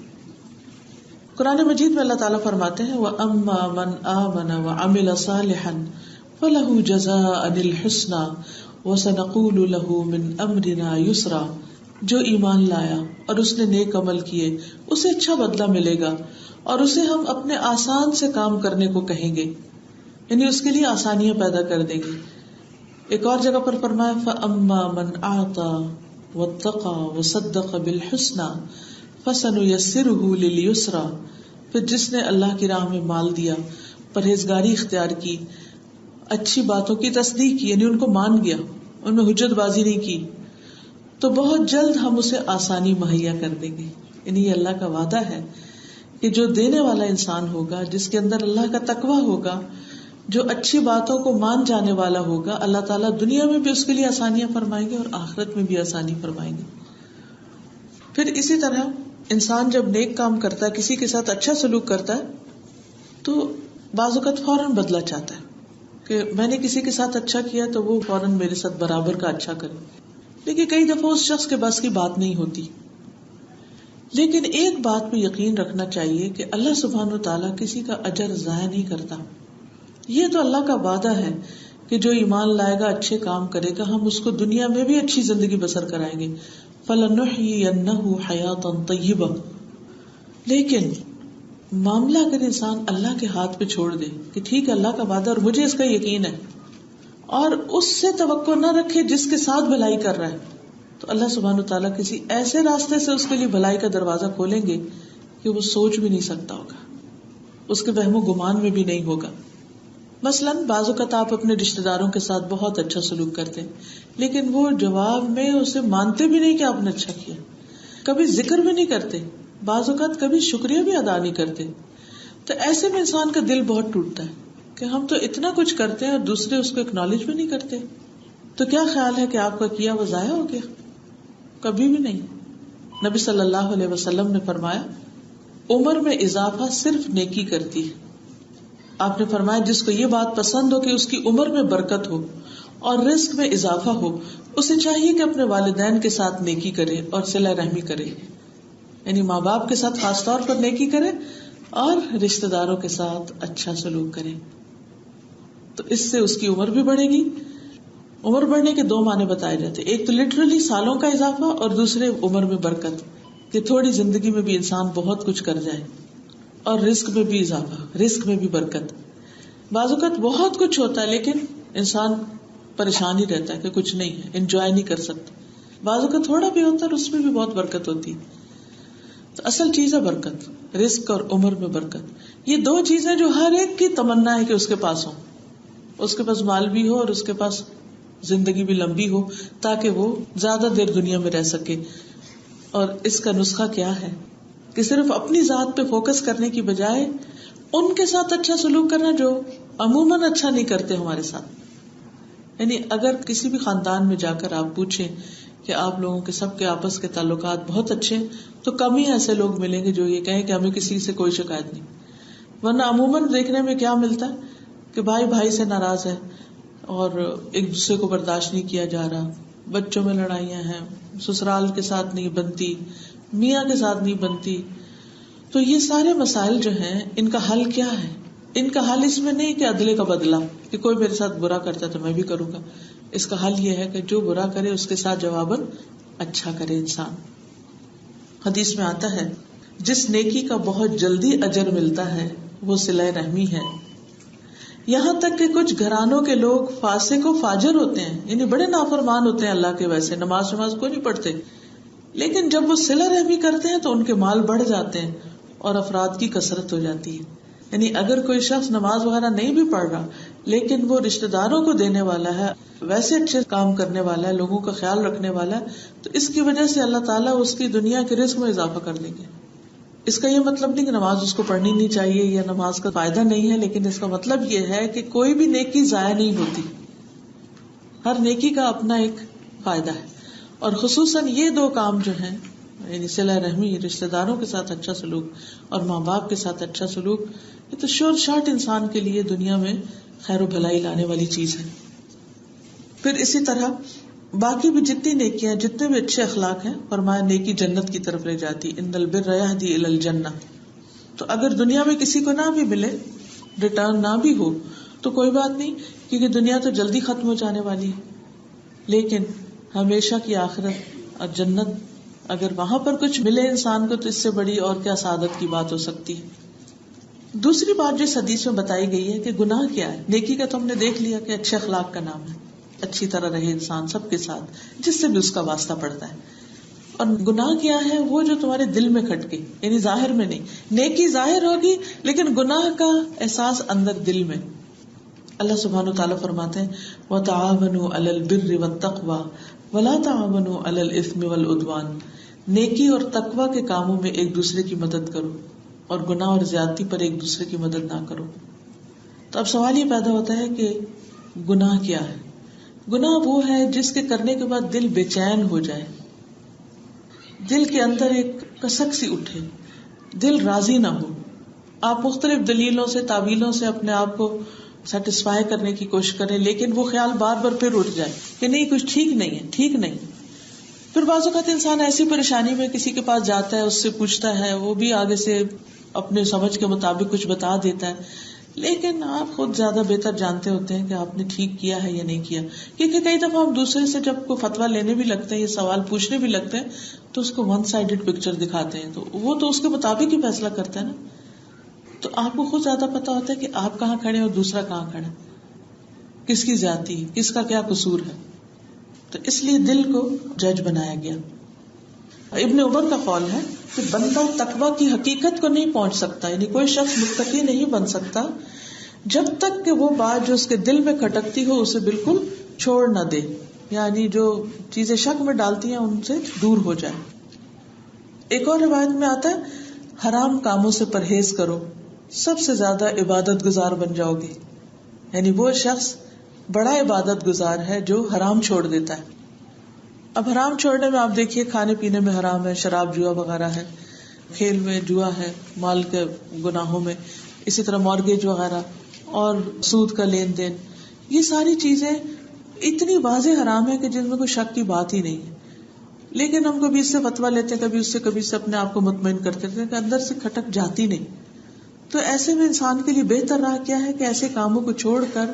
قرآن مجید میں اللہ تعالیٰ فرماتے ہیں وَأَمَّا مَنْ آمَنَ وَعَمِلَ صَالِحًا فَلَهُ جَزَاءً الْحُسْنَى وَسَنَقُولُ لَهُ مِنْ أَمْرِنَا يُسْرًا، جو ایمان لایا اور اس نے نیک عمل کیے اسے اچھا بدلہ ملے گا اور اسے ہم اپنے آسان سے کام کرنے کو کہیں گے، یعنی اس کے لیے آسانیاں پیدا کر دیں گے. ایک اور جگہ پر فرمایا فَأَمَّا مَنْ أَعْطَى وَاتَّقَى وَصَدَّقَ بِالْحُسْنَى فَسَنُيَسِّرُهُ لِلْيُسْرَى، پھر جس نے اللہ کی راہ میں مال دیا، پرہیزگاری اختیار کی، اچھی باتوں کی تصدیق کی، یعنی ان کو مان گیا، ان میں حجت بازی نہیں کی، تو بہت جلد ہم اسے آسانی مہیا کر دیں گے. یعنی یہ اللہ کا وعدہ ہے کہ جو دینے والا انسان ہوگا، جس کے اندر اللہ کا تقویٰ ہوگا، جو اچھی باتوں کو مان جانے والا ہوگا، اللہ تعالیٰ دنیا میں بھی اس کے لیے آسانیاں فرمائیں گے اور آخرت میں بھی آسانی فرمائیں گے. پھر اسی طرح انسان جب نیک کام کرتا ہے، کسی کے ساتھ اچھا سلوک کرتا ہے تو بعض اوقات فوراً بدلہ چاہتا ہے کہ میں نے کسی کے ساتھ اچھا کیا تو وہ فوراً میرے ساتھ برابر کا اچھا کرے، لیکن کئی دفعہ اس شخص کے بس کی بات نہیں ہوتی. لیکن ایک بات پہ یقین رکھنا چاہیے کہ اللہ سبحانہ وتعالیٰ کسی کا اجر ضائع نہیں کرتا. یہ تو اللہ کا وعدہ ہے کہ جو ایمان لائے گا، اچھے کام کرے گا، ہم اس کو دنیا میں بھی اچھی زندگی بسر کرائیں گے. فَلَنُحْيِيَنَّهُ حَيَاةً طَيِّبَةً، لیکن معاملہ اگر انسان اللہ کے ہاتھ پہ چھوڑ دے کہ ٹھیک ہے اللہ کا وعدہ اور مجھے اس کا یقین ہے، اور اس سے توقع نہ رکھے جس کے ساتھ بھلائی کر رہا ہے، تو اللہ سبحانہ وتعالیٰ کسی ایسے راستے سے اس کے لیے بھلائی کا دروازہ کھولیں گے کہ وہ سوچ بھی نہیں سکتا ہوگا. اس کے وہم و گمان میں بھی نہیں ہوگا. مثلاً بعض اوقات آپ اپنے رشتے داروں کے ساتھ بہت اچھا سلوک کرتے ہیں لیکن وہ جواب میں اسے مانتے بھی نہیں کہ آپ نے اچھا کیا, کبھی ذکر بھی نہیں کرتے, بعض اوقات کبھی شکریہ بھی ادا نہیں کرتے. تو ایسے میں انسان کا دل بہت ٹوٹتا ہے کہ ہم تو اتنا کچھ کرتے ہیں اور دوسرے اس کو اکنالج بھی نہیں کرتے. تو کیا خیال ہے کہ آپ کا کیا وہ ضائع ہو گیا؟ کبھی بھی نہیں. نبی صلی اللہ علیہ وسلم نے فرمایا عمر میں اضافہ صرف نیکی کرتی ہے. آپ نے فرمایا جس کو یہ بات پسند ہو کہ اس کی عمر میں برکت ہو اور رزق میں اضافہ ہو, اسے چاہیے کہ اپنے والدین کے ساتھ نیکی کرے اور صلہ رحمی کرے, یعنی ماں باپ کے ساتھ خاص طور پر نیکی کرے اور رشتہ داروں کے ساتھ اچھا سلوک کرے. تو اس سے اس کی عمر بھی بڑھے گی. عمر بڑھنے کے 2 معنی بتائے جاتے, ایک تو لٹرلی سالوں کا اضافہ اور دوسرے عمر میں برکت, کہ تھوڑی زندگی میں بھی انسان بہت کچھ کر جائے. اور رزق میں بھی اضافہ, رزق میں بھی برکت. بعض اوقات بہت کچھ ہوتا ہے لیکن انسان پریشان ہی رہتا ہے کہ کچھ نہیں ہے, انجوائے نہیں کر سکتا. بعض اوقات تھوڑا بھی ہوتا ہے اور اس میں بھی بہت برکت ہوتی. تو اصل چیز ہے برکت, رزق اور عمر میں برکت. یہ 2 چیزیں جو ہر ایک کی تمنا ہے کہ اس کے پاس ہو, اس کے پاس مال بھی ہو اور اس کے پاس زندگی بھی لمبی ہو تاکہ وہ زیادہ دیر دنیا میں رہ سکے. اور اس کا نسخہ کیا ہے کہ صرف اپنی ذات پہ فوکس کرنے کی بجائے ان کے ساتھ اچھا سلوک کرنا جو عموماً اچھا نہیں کرتے ہمارے ساتھ. یعنی اگر کسی بھی خاندان میں جا کر آپ پوچھیں کہ آپ لوگوں کے سب کے آپس کے تعلقات بہت اچھے ہیں, تو کم ہی ایسے لوگ ملیں گے جو یہ کہیں کہ ہمیں کسی سے کوئی شکایت نہیں. ورنہ عموماً دیکھنے میں کیا ملتا ہے کہ بھائی بھائی سے ناراض ہے اور ایک دوسرے کو برداشت نہیں کیا جا رہا, بچوں میں لڑائیاں ہیں, سسرال کے ساتھ نہیں بنتی, میاں کے ساتھ نہیں بنتی. تو یہ سارے مسائل جو ہیں ان کا حل کیا ہے؟ ان کا حل اس میں نہیں کہ عدلے کا بدلہ, کہ کوئی میرے ساتھ برا کرتا ہے تو میں بھی کروں گا. اس کا حل یہ ہے کہ جو برا کرے اس کے ساتھ جواباً اچھا کرے انسان. حدیث میں آتا ہے جس نیکی کا بہت جلدی اجر ملتا ہے وہ صلہ رحمی ہے. یہاں تک کہ کچھ گھرانوں کے لوگ فاسق و فاجر ہوتے ہیں, یعنی بڑے نافرمان ہوتے ہیں اللہ کے, ویسے نماز کو نہیں پڑھتے, لیکن جب وہ صلہ رحمی کرتے ہیں تو ان کے مال بڑھ جاتے ہیں اور افراد کی کثرت ہو جاتی ہے. یعنی اگر کوئی شخص نماز وغیرہ نہیں بھی پڑھ رہا لیکن وہ رشتہ داروں کو دینے والا ہے, ویسے اچھے کام کرنے والا ہے, لوگوں کا خیال رکھنے والا ہے, تو اس کی وجہ سے اللہ تعالیٰ اس کی دنیا کے رزق میں اضافہ کر دیں گے. اس کا یہ مطلب نہیں کہ نماز اس کو پڑھنی نہیں چاہیے یا نماز کا فائدہ نہیں ہے, لیکن اس کا مطلب یہ ہے کہ کوئی بھی نیکی ضائع نہیں ہوتی, ہر نیکی کا اپنا ایک فائدہ ہے. اور خصوصاً یہ 2 کام جو ہیں, یعنی صلہ رحمی, رشتہ داروں کے ساتھ اچھا سلوک اور ماں باپ کے ساتھ اچھا سلوک, یہ تو شور شاٹ انسان کے لیے دنیا میں خیر و بھلائی لانے والی چیز ہے. پھر اسی طرح باقی بھی جتنی نیکیاں, جتنے بھی اچھے اخلاق ہیں, فرمایا نیکی جنت کی طرف لے جاتی. ان البر یہدی الی الجنہ. تو اگر دنیا میں کسی کو نہ بھی ملے, ریٹرن نہ بھی ہو, تو کوئی بات نہیں, کیونکہ دنیا تو جلدی ختم ہو جانے والی ہے. لیکن ہمیشہ کی آخرت اور جنت, اگر وہاں پر کچھ ملے انسان کو تو اس سے بڑی اور کیا سعادت کی بات ہو سکتی ہے. دوسری بات جو اس حدیث میں بتائی گئی ہے کہ گناہ کیا ہے. نیکی کا تو ہم نے دیکھ لیا کہ اچھے اخلاق کا نام ہے, اچھی طرح رہے انسان سب کے ساتھ جس سے بھی اس کا واسطہ پڑتا ہے. اور گناہ کیا ہے؟ وہ جو تمہارے دل میں کھٹکے, یعنی ظاہر میں نہیں. نیکی ظاہر ہوگی لیکن گناہ کا احساس اندر دل میں. اللہ سبحانہ وتعالیٰ فرماتے ہیں وَتَعَاوَنُوا عَلَى الْبِرِّ وَالتَّقْوَى وَلَا تَعَاوَنُوا عَلَى الْإِثْمِ وَالْعُدْوَانِ. نیکی اور تقوی کے کاموں میں ایک دوسرے کی مدد کرو اور گناہ اور زیادتی پر ایک دوسرے کی مدد نہ کرو. تو اب سوال یہ پیدا ہوتا ہے کہ گناہ کیا ہے؟ گناہ وہ ہے جس کے کرنے کے بعد دل بے چین ہو جائے, دل کے اندر ایک کسک سی اٹھے, دل راضی نہ ہو. آپ مختلف دلیلوں سے, تعویلوں سے اپنے آپ کو سیٹسفائی کرنے کی کوشش کریں, لیکن وہ خیال بار بار پھر اٹھ جائے کہ نہیں کچھ ٹھیک نہیں ہے, ٹھیک نہیں. پھر بعض اوقات انسان ایسی پریشانی میں کسی کے پاس جاتا ہے, اس سے پوچھتا ہے, وہ بھی آگے سے اپنے سمجھ کے مطابق کچھ بتا دیتا ہے, لیکن آپ خود زیادہ بہتر جانتے ہوتے ہیں کہ آپ نے ٹھیک کیا ہے یا نہیں کیا. کیونکہ کئی دفعہ ہم دوسرے سے جب کوئی فتویٰ لینے بھی لگتے ہیں یا سوال پوچھنے بھی لگتے ہیں تو اس کو ون سائیڈڈ پکچر دکھاتے ہیں, تو وہ تو اس کے مطابق ہی فیصلہ کرتا ہے نا. تو آپ کو خود زیادہ پتا ہوتا ہے کہ آپ کہاں کھڑے اور دوسرا کہاں کھڑا, کس کی زیادتی, کس کا کیا قصور ہے. تو اس لیے دل کو جج بنایا گیا. ابن عمر کا قول ہے کہ بندہ تقوی کی حقیقت کو نہیں پہنچ سکتا، یعنی کوئی شخص متقی نہیں بن سکتا جب تک کہ وہ بات جو اس کے دل میں کھٹکتی ہو اسے بالکل چھوڑ نہ دے، یعنی جو چیزیں شک میں ڈالتی ہیں ان سے دور ہو جائے. ایک اور روایت میں آتا ہے حرام کاموں سے پرہیز کرو، سب سے زیادہ عبادت گزار بن جاؤ گے. یعنی وہ شخص بڑا عبادت گزار ہے جو حرام چھوڑ دیتا ہے. اب حرام چھوڑنے میں آپ دیکھیے کھانے پینے میں حرام ہے، شراب جوا وغیرہ ہے، کھیل میں جوا ہے، مال کے گناہوں میں اسی طرح مارگیج وغیرہ اور سود کا لین دین، یہ ساری چیزیں اتنی واضح حرام ہے کہ جن میں کوئی شک کی بات ہی نہیں ہے. لیکن ہم کبھی اس سے فتویٰ لیتے ہیں، کبھی سے اپنے آپ کو مطمئن کرتے تھے کہ اندر سے کھٹک جاتی نہیں. تو ایسے میں انسان کے لیے بہتر راہ کیا ہے کہ ایسے کاموں کو چھوڑ کر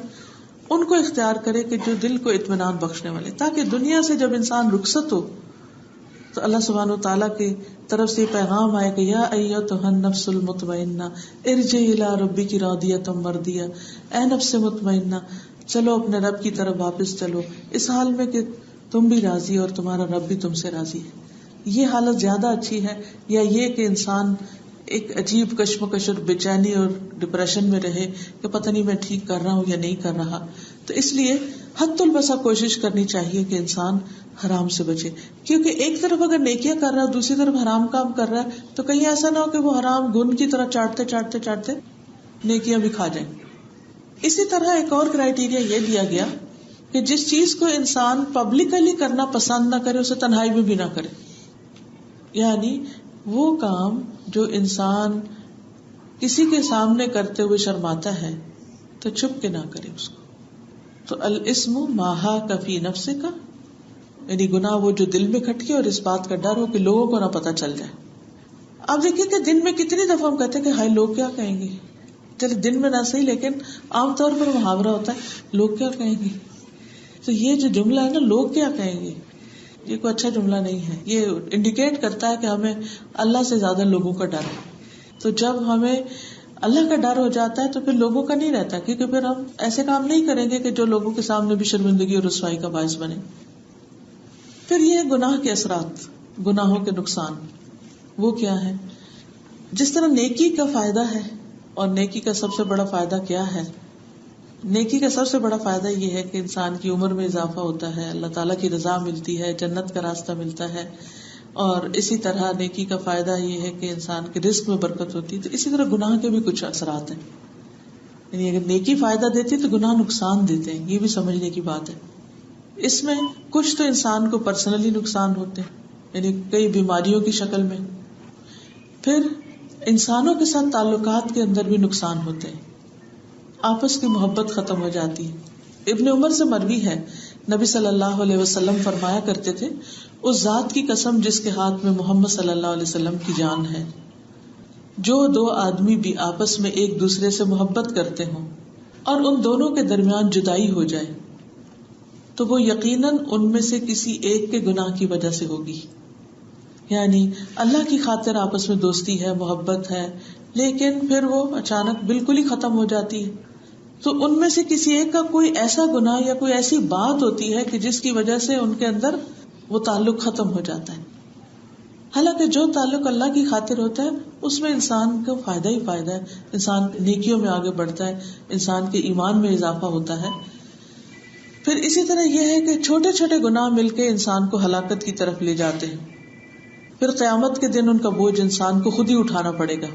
ان کو اختیار کرے کہ جو دل کو اطمینان بخشنے والے، تاکہ دنیا سے جب انسان رخصت ہو تو اللہ سبحانہ و تعالیٰ کی طرف سے پیغام آئے کہ یا ایتھا النفس المطمئنہ ارجعی الی ربک راضیۃ مرضیہ، اے نفس مطمئنہ چلو اپنے رب کی طرف واپس چلو اس حال میں کہ تم بھی راضی اور تمہارا رب بھی تم سے راضی ہے. یہ حالت زیادہ اچھی ہے یا یہ کہ انسان ایک عجیب کشمکش اور بے چینی اور ڈپریشن میں رہے کہ پتہ نہیں میں ٹھیک کر رہا ہوں یا نہیں کر رہا. تو اس لیے حد البسا کوشش کرنی چاہیے کہ انسان حرام سے بچے، کیونکہ ایک طرف اگر نیکیاں کر رہا ہے دوسری طرف حرام کام کر رہا ہے تو کہیں ایسا نہ ہو کہ وہ حرام گن کی طرح چاٹتے نیکیاں بھی کھا جائیں. اسی طرح ایک اور کرائیٹیریا یہ دیا گیا کہ جس چیز کو انسان پبلکلی کرنا پسند نہ کرے اسے تنہائی میں بھی نہ کرے. یعنی وہ کام جو انسان کسی کے سامنے کرتے ہوئے شرماتا ہے تو چھپ کے نہ کرے اس کو. تو الاسم ما حاک فی نفسک، یعنی گناہ وہ جو دل میں کھٹکے اور اس بات کا ڈر ہو کہ لوگوں کو نہ پتہ چل جائے. آپ دیکھیے کہ دن میں کتنی دفعہ ہم کہتے ہیں کہ ہائے لوگ کیا کہیں گے. چلے دن میں نہ صحیح لیکن عام طور پر محاورہ ہوتا ہے لوگ کیا کہیں گے. تو یہ جو جملہ ہے نا لوگ کیا کہیں گے، یہ کوئی اچھا جملہ نہیں ہے. یہ انڈیکیٹ کرتا ہے کہ ہمیں اللہ سے زیادہ لوگوں کا ڈر ہے. تو جب ہمیں اللہ کا ڈر ہو جاتا ہے تو پھر لوگوں کا نہیں رہتا، کیونکہ پھر ہم ایسے کام نہیں کریں گے کہ جو لوگوں کے سامنے بھی شرمندگی اور رسوائی کا باعث بنے. پھر یہ گناہ کے اثرات، گناہوں کے نقصان وہ کیا ہے. جس طرح نیکی کا فائدہ ہے، اور نیکی کا سب سے بڑا فائدہ کیا ہے، نیکی کا سب سے بڑا فائدہ یہ ہے کہ انسان کی عمر میں اضافہ ہوتا ہے، اللہ تعالیٰ کی رضا ملتی ہے، جنت کا راستہ ملتا ہے. اور اسی طرح نیکی کا فائدہ یہ ہے کہ انسان کے رزق میں برکت ہوتی ہے. تو اسی طرح گناہ کے بھی کچھ اثرات ہیں. یعنی اگر نیکی فائدہ دیتی تو گناہ نقصان دیتے ہیں، یہ بھی سمجھنے کی بات ہے. اس میں کچھ تو انسان کو پرسنلی نقصان ہوتے ہیں، یعنی کئی بیماریوں کی شکل میں. پھر انسانوں کے ساتھ تعلقات کے اندر بھی نقصان ہوتے ہیں، آپس کی محبت ختم ہو جاتی ہے. ابن عمر سے مروی ہے نبی صلی اللہ علیہ وسلم فرمایا کرتے تھے اس ذات کی قسم جس کے ہاتھ میں محمد صلی اللہ علیہ وسلم کی جان ہے، جو دو آدمی بھی آپس میں ایک دوسرے سے محبت کرتے ہوں اور ان دونوں کے درمیان جدائی ہو جائے تو وہ یقیناً ان میں سے کسی ایک کے گناہ کی وجہ سے ہوگی. یعنی اللہ کی خاطر آپس میں دوستی ہے، محبت ہے، لیکن پھر وہ اچانک بالکل ہی ختم ہو جاتی ہے تو ان میں سے کسی ایک کا کوئی ایسا گناہ یا کوئی ایسی بات ہوتی ہے کہ جس کی وجہ سے ان کے اندر وہ تعلق ختم ہو جاتا ہے. حالانکہ جو تعلق اللہ کی خاطر ہوتا ہے اس میں انسان کو فائدہ ہی فائدہ ہے، انسان نیکیوں میں آگے بڑھتا ہے، انسان کے ایمان میں اضافہ ہوتا ہے. پھر اسی طرح یہ ہے کہ چھوٹے چھوٹے گناہ مل کے انسان کو ہلاکت کی طرف لے جاتے ہیں. پھر قیامت کے دن ان کا بوجھ انسان کو خود ہی اٹھانا پڑے گا.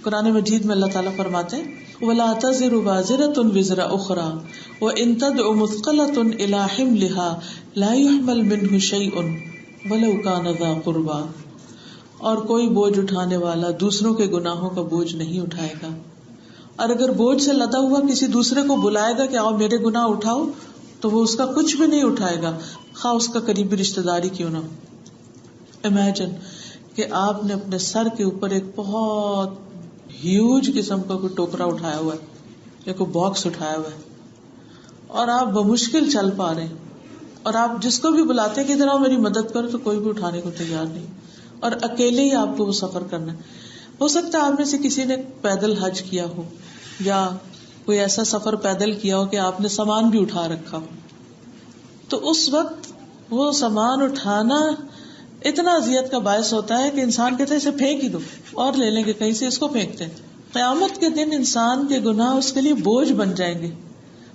قرآن مجید میں اللہ تعالیٰ فرماتے ہیں وَلَا تَزِرُ وَازِرَةٌ وِزْرَ أُخْرَى وَإِن تَدْعُ مُثْقَلَةٌ إِلَى حِمْلِهَا لَا يُحْمَلْ مِنْهُ شَيْءٌ وَلَوْ كَانَ ذَا قُرْبَى. اور کوئی بوجھ اٹھانے والا دوسروں کے گناہوں کا بوجھ نہیں اٹھائے گا، اور اگر بوجھ سے لدا ہوا کسی دوسرے کو بلائے گا کہ آؤ میرے گناہ اٹھاؤ تو وہ اس کا کچھ بھی نہیں اٹھائے گا، خواہ اس کا قریبی رشتہ داری کیوں نہ ہو. امیجن کہ آپ نے اپنے سر کے اوپر ایک بہت ہیوج قسم کا کوئی ٹوکرا اٹھایا ہوا ہے یا کوئی باکس اٹھایا ہوا ہے اور آپ بمشکل چل پا رہے ہیں، اور آپ جس کو بھی بلاتے ہیں کہ ادھر آؤ میری مدد کرو تو کوئی بھی اٹھانے کو تیار نہیں، اور اکیلے ہی آپ کو وہ سفر کرنا ہے. ہو سکتا ہے آپ میں سے کسی نے پیدل حج کیا ہو یا کوئی ایسا سفر پیدل کیا ہو کہ آپ نے سامان بھی اٹھا رکھا ہو، تو اس وقت وہ سامان اٹھانا اتنا اذیت کا باعث ہوتا ہے کہ انسان کہتے ہیں اسے پھینک ہی دو، اور لے لیں گے کہیں سے، اس کو پھینکتے ہیں. قیامت کے دن انسان کے گناہ اس کے لیے بوجھ بن جائیں گے.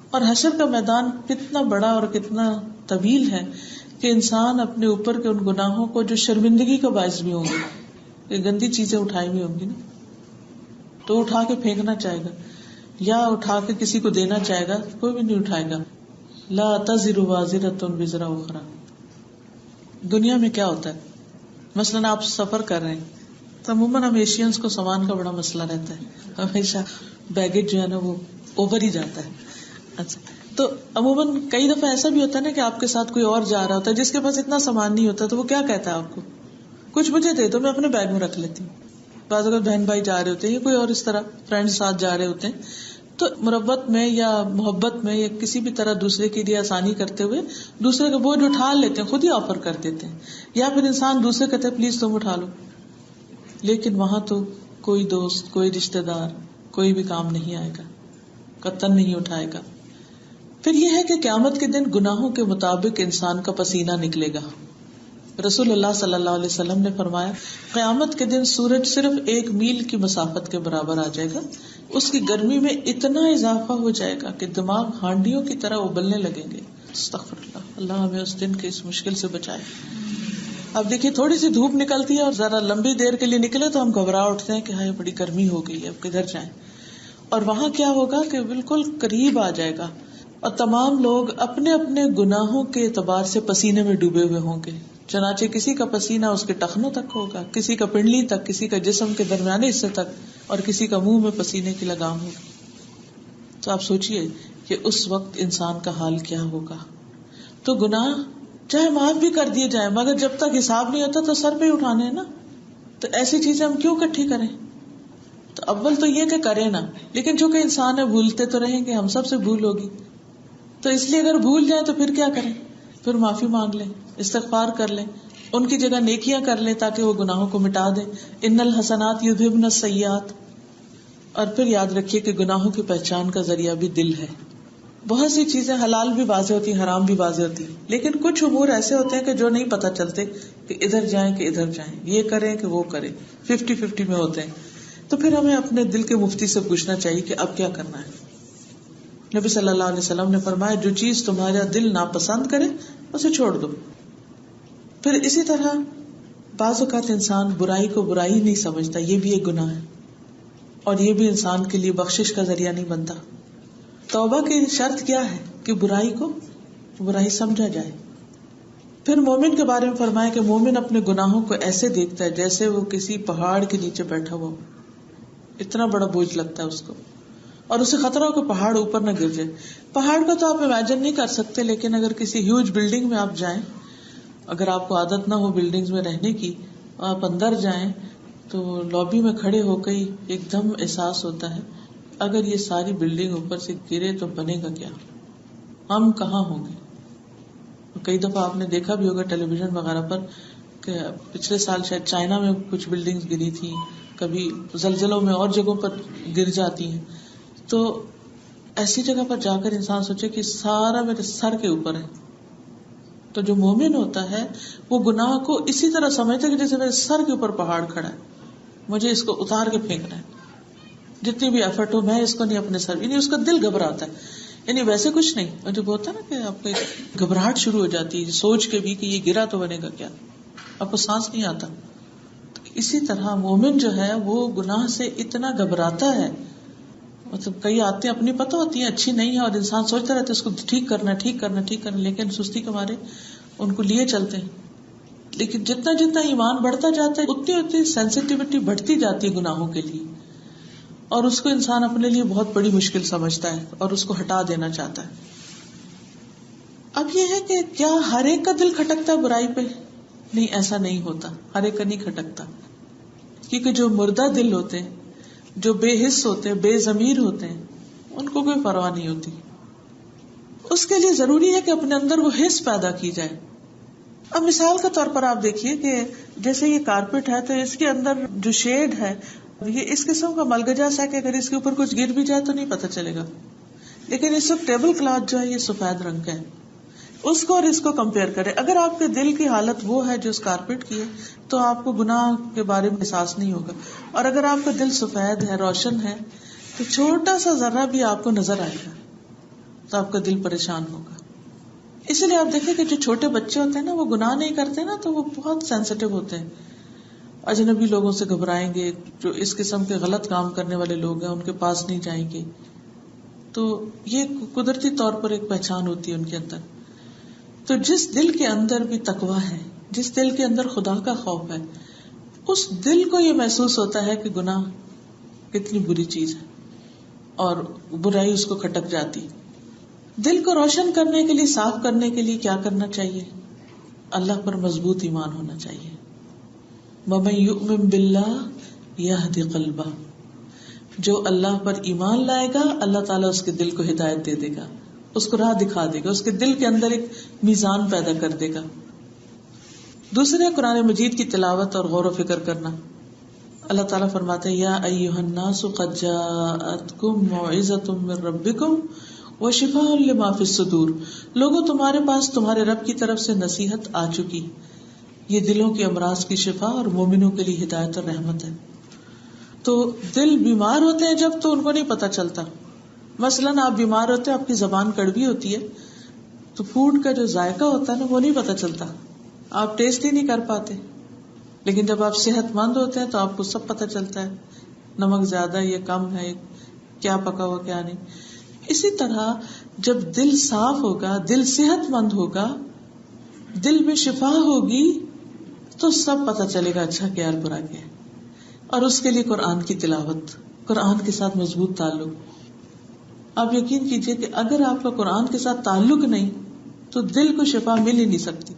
اور حشر کا میدان کتنا بڑا اور کتنا طویل ہے کہ انسان اپنے اوپر کے ان گناہوں کو جو شرمندگی کا باعث بھی ہوں گے، کہ گندی چیزیں اٹھائی ہوئی ہوں گی نا، تو اٹھا کے پھینکنا چاہے گا یا اٹھا کے کسی کو دینا چاہے گا، کوئی بھی نہیں اٹھائے گا. لا تزر وازرۃ وزر اخری. دنیا میں کیا ہوتا ہے، مثلاً آپ سفر کر رہے ہیں تو عموماً ہم ایشینز کو سامان کا بڑا مسئلہ رہتا ہے، ہمیشہ بیگیج جو ہے نا وہ اوور ہی جاتا ہے. اچھا، تو عموماً کئی دفعہ ایسا بھی ہوتا ہے نا کہ آپ کے ساتھ کوئی اور جا رہا ہوتا ہے جس کے پاس اتنا سامان نہیں ہوتا، تو وہ کیا کہتا ہے آپ کو، کچھ مجھے دے دو میں اپنے بیگ میں رکھ لیتی ہوں. بعض اگر بہن بھائی جا رہے ہوتے ہیں یا کوئی اور اس طرح فرینڈ ساتھ جا رہے ہوتے ہیں، تو مربت میں یا محبت میں یا کسی بھی طرح دوسرے کے لیے آسانی کرتے ہوئے دوسرے کا بوجھ اٹھا لیتے ہیں، خود ہی آفر کر دیتے ہیں. یا پھر انسان دوسرے کہتے ہیں پلیز تم اٹھا لو، لیکن وہاں تو کوئی دوست، کوئی رشتے دار، کوئی بھی کام نہیں آئے گا، قطعاً نہیں اٹھائے گا. پھر یہ ہے کہ قیامت کے دن گناہوں کے مطابق انسان کا پسینہ نکلے گا. رسول اللہ صلی اللہ علیہ وسلم نے فرمایا قیامت کے دن سورج صرف 1 میل کی مسافت کے برابر آ جائے گا. اس کی گرمی میں اتنا اضافہ ہو جائے گا کہ دماغ ہانڈیوں کی طرح ابلنے لگیں گے. استغفر اللہ، اللہ ہمیں اس دن کے اس مشکل سے بچائے. اب دیکھیے تھوڑی سی دھوپ نکلتی ہے اور ذرا لمبی دیر کے لیے نکلے تو ہم گھبرا اٹھتے ہیں کہ ہائے بڑی گرمی ہو گئی ہے، اب کدھر جائیں. اور وہاں کیا ہوگا کہ بالکل قریب آ جائے گا اور تمام لوگ اپنے اپنے گناہوں کے اعتبار سے پسینے میں ڈوبے ہوئے ہوں گے. چنانچہ کسی کا پسینہ اس کے ٹخنوں تک ہوگا، کسی کا پنڈلی تک، کسی کا جسم کے درمیانے حصے تک، اور کسی کا منہ میں پسینے کی لگام ہوگی. تو آپ سوچئے کہ اس وقت انسان کا حال کیا ہوگا. تو گناہ چاہے معاف بھی کر دیے جائیں مگر جب تک حساب نہیں ہوتا تو سر پہ اٹھانے ہیں نا. تو ایسی چیزیں ہم کیوں اکٹھی کریں؟ تو اول تو یہ کہ کریں نا، لیکن چونکہ انسان ہے بھولتے تو رہیں گے، ہم سب سے بھول ہوگی، تو اس لیے اگر بھول جائیں تو پھر کیا کریں؟ پھر معافی مانگ لیں، استغفار کر لیں، ان کی جگہ نیکیاں کر لیں تاکہ وہ گناہوں کو مٹا دیں. ان الحسنات یذھبن السیئات. اور پھر یاد رکھیے کہ گناہوں کی پہچان کا ذریعہ بھی دل ہے. بہت سی چیزیں حلال بھی واضح ہوتی ہیں، حرام بھی واضح ہوتی ہیں، لیکن کچھ امور ایسے ہوتے ہیں کہ جو نہیں پتہ چلتے کہ ادھر جائیں کہ ادھر جائیں، یہ کریں کہ وہ کریں، 50-50 میں ہوتے ہیں. تو پھر ہمیں اپنے دل کے مفتی سے پوچھنا چاہیے کہ اب کیا کرنا ہے. نبی صلی اللہ علیہ وسلم نے فرمایا جو چیز تمہارا دل ناپسند کرے اسے چھوڑ دو. پھر اسی طرح بعض اوقات انسان برائی کو برائی نہیں سمجھتا، یہ بھی ایک گناہ ہے، اور یہ بھی انسان کے لیے بخشش کا ذریعہ نہیں بنتا. توبہ کی شرط کیا ہے کہ برائی کو برائی سمجھا جائے. پھر مومن کے بارے میں فرمایا کہ مومن اپنے گناہوں کو ایسے دیکھتا ہے جیسے وہ کسی پہاڑ کے نیچے بیٹھا ہوا ہو. اتنا بڑا بوجھ لگتا ہے اس کو، اور اسے خطرہ ہو کہ پہاڑ اوپر نہ گر جائے. پہاڑ کو تو آپ امیجن نہیں کر سکتے، لیکن اگر کسی ہیوج بلڈنگ میں آپ جائیں، اگر آپ کو عادت نہ ہو بلڈنگز میں رہنے کی، آپ اندر جائیں تو لابی میں کھڑے ہو کے ایک دم احساس ہوتا ہے اگر یہ ساری بلڈنگ اوپر سے گرے تو بنے گا کیا، ہم کہاں ہوں گے. کئی دفعہ آپ نے دیکھا بھی ہوگا ٹیلی ویژن وغیرہ پر کہ پچھلے سال شاید چائنا میں کچھ بلڈنگز گری تھی، کبھی زلزلوں میں اور جگہوں پر گر جاتی ہیں. تو ایسی جگہ پر جا کر انسان سوچے کہ سارا میرے سر کے اوپر ہے. تو جو مومن ہوتا ہے وہ گناہ کو اسی طرح سمجھتا ہے کہ جیسے میرے سر کے اوپر پہاڑ کھڑا ہے، مجھے اس کو اتار کے پھینکنا ہے، جتنی بھی ایفرٹ ہو میں اس کو نہیں اپنے سر، یعنی اس کا دل گھبراتا ہے. یعنی ویسے کچھ نہیں، جب ہوتا ہے نا کہ آپ کو گھبراہٹ شروع ہو جاتی ہے سوچ کے بھی کہ یہ گرا تو بنے گا کیا، آپ کو سانس نہیں آتا. اسی طرح مومن جو ہے وہ گناہ سے اتنا گھبراتا ہے، مطلب کئی آتے اپنی پتہ ہوتی ہیں اچھی نہیں ہے اور انسان سوچتا رہتا ہے اس کو ٹھیک کرنا ٹھیک کرنا ٹھیک کرنا، لیکن سستی کے مارے ان کو لیے چلتے ہیں. لیکن جتنا جتنا ایمان بڑھتا جاتا ہے اتنی اتنی سینسٹیوٹی بڑھتی جاتی ہے گناہوں کے لیے، اور اس کو انسان اپنے لیے بہت بڑی مشکل سمجھتا ہے اور اس کو ہٹا دینا چاہتا ہے. اب یہ ہے کہ کیا ہر ایک کا دل کھٹکتا ہے برائی پہ؟ نہیں، ایسا نہیں ہوتا، ہر ایک کا نہیں کھٹکتا، کیونکہ جو مردہ دل ہوتے ہیں، جو بے حس ہوتے ہیں، بے ضمیر ہوتے ہیں، ان کو کوئی پرواہ نہیں ہوتی. اس کے لیے ضروری ہے کہ اپنے اندر وہ حس پیدا کی جائے. اب مثال کے طور پر آپ دیکھیے کہ جیسے یہ کارپیٹ ہے تو اس کے اندر جو شیڈ ہے یہ اس قسم کا ملگجا سا کہ اگر اس کے اوپر کچھ گر بھی جائے تو نہیں پتہ چلے گا، لیکن اس وقت ٹیبل کلاتھ جو ہے یہ سفید رنگ کا ہے. اس کو اور اس کو کمپیئر کرے. اگر آپ کے دل کی حالت وہ ہے جو اس کارپیٹ کی ہے تو آپ کو گناہ کے بارے میں احساس نہیں ہوگا. اور اگر آپ کا دل سفید ہے، روشن ہے، تو چھوٹا سا ذرہ بھی آپ کو نظر آئے گا تو آپ کا دل پریشان ہوگا. اسی لیے آپ دیکھیں کہ جو چھوٹے بچے ہوتے ہیں نا، وہ گناہ نہیں کرتے نا تو وہ بہت سینسیٹیو ہوتے ہیں. اجنبی لوگوں سے گھبرائیں گے، جو اس قسم کے غلط کام کرنے والے لوگ ہیں ان کے پاس نہیں جائیں گے. تو یہ قدرتی طور پر ایک پہچان ہوتی ہے ان کے اندر. تو جس دل کے اندر بھی تقویٰ ہے، جس دل کے اندر خدا کا خوف ہے، اس دل کو یہ محسوس ہوتا ہے کہ گناہ کتنی بری چیز ہے اور برائی اس کو کھٹک جاتی. دل کو روشن کرنے کے لیے، صاف کرنے کے لیے کیا کرنا چاہیے؟ اللہ پر مضبوط ایمان ہونا چاہیے. وَمَن يُؤْمِن بِاللَّهِ يَهْدِ قَلْبَهُ، جو اللہ پر ایمان لائے گا اللہ تعالیٰ اس کے دل کو ہدایت دے دے گا، اس کو راہ دکھا دے گا، اس کے دل کے اندر ایک میزان پیدا کر دے گا. دوسرے قرآن مجید کی تلاوت اور غور و فکر کرنا. اللہ تعالیٰ فرماتے ہیں یا ایھا الناس قد جاءتکم موعظۃ من ربکم وشفاء لما فی الصدور، لوگوں تمہارے پاس تمہارے رب کی طرف سے نصیحت آ چکی، یہ دلوں کے امراض کی شفا اور مومنوں کے لیے ہدایت اور رحمت ہے. تو دل بیمار ہوتے ہیں جب تو ان کو نہیں پتہ چلتا. مثلاً آپ بیمار ہوتے ہیں، آپ کی زبان کڑوی ہوتی ہے تو فوڈ کا جو ذائقہ ہوتا ہے نا وہ نہیں پتہ چلتا، آپ ٹیسٹ ہی نہیں کر پاتے. لیکن جب آپ صحت مند ہوتے ہیں تو آپ کو سب پتہ چلتا ہے، نمک زیادہ یا کم ہے، کیا پکا ہوا کیا نہیں. اسی طرح جب دل صاف ہوگا، دل صحت مند ہوگا، دل میں شفا ہوگی تو سب پتہ چلے گا اچھا کیا اور برا کیا ہے. اور اس کے لیے قرآن کی تلاوت، قرآن کے ساتھ مضبوط تعلق. آپ یقین کیجئے کہ اگر آپ کا قرآن کے ساتھ تعلق نہیں تو دل کو شفا مل ہی نہیں سکتی.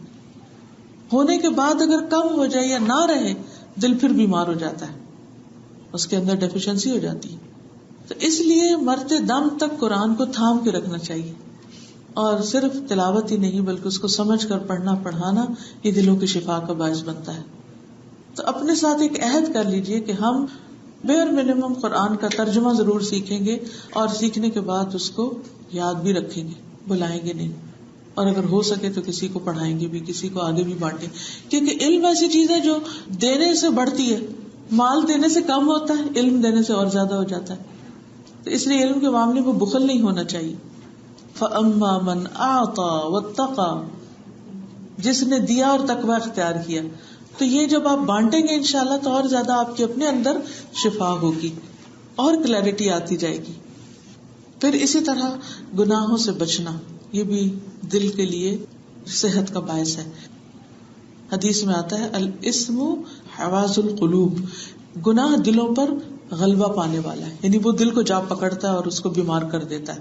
ہونے کے بعد اگر کم ہو جائے یا نہ رہے، دل پھر بیمار ہو جاتا ہے، اس کے اندر ڈیفیشنسی ہو جاتی ہے. تو اس لیے مرتے دم تک قرآن کو تھام کے رکھنا چاہیے. اور صرف تلاوت ہی نہیں بلکہ اس کو سمجھ کر پڑھنا پڑھانا یہ دلوں کی شفا کا باعث بنتا ہے. تو اپنے ساتھ ایک عہد کر لیجئے کہ ہم بیئر منیمم قرآن کا ترجمہ ضرور سیکھیں گے اور سیکھنے کے بعد اس کو یاد بھی رکھیں گے، بھلائیں گے نہیں. اور اگر ہو سکے تو کسی کو پڑھائیں گے بھی، کسی کو آگے بھی بانٹیں. کیونکہ علم ایسی چیز ہے جو دینے سے بڑھتی ہے، مال دینے سے کم ہوتا ہے، علم دینے سے اور زیادہ ہو جاتا ہے. تو اس لیے علم کے معاملے میں بخل نہیں ہونا چاہیے. فَأَمَّا مَنْ أَعْطَى وَاتَّقَى، جس نے دیا اور تقوی اختیار کیا. تو یہ جب آپ بانٹیں گے انشاءاللہ تو اور زیادہ آپ کے اپنے اندر شفا ہوگی اور کلیئرٹی آتی جائے گی. پھر اسی طرح گناہوں سے بچنا، یہ بھی دل کے لیے صحت کا باعث ہے. حدیث میں آتا ہے الاسم حواز القلوب، گناہ دلوں پر غلبہ پانے والا ہے، یعنی وہ دل کو جا پکڑتا ہے اور اس کو بیمار کر دیتا ہے.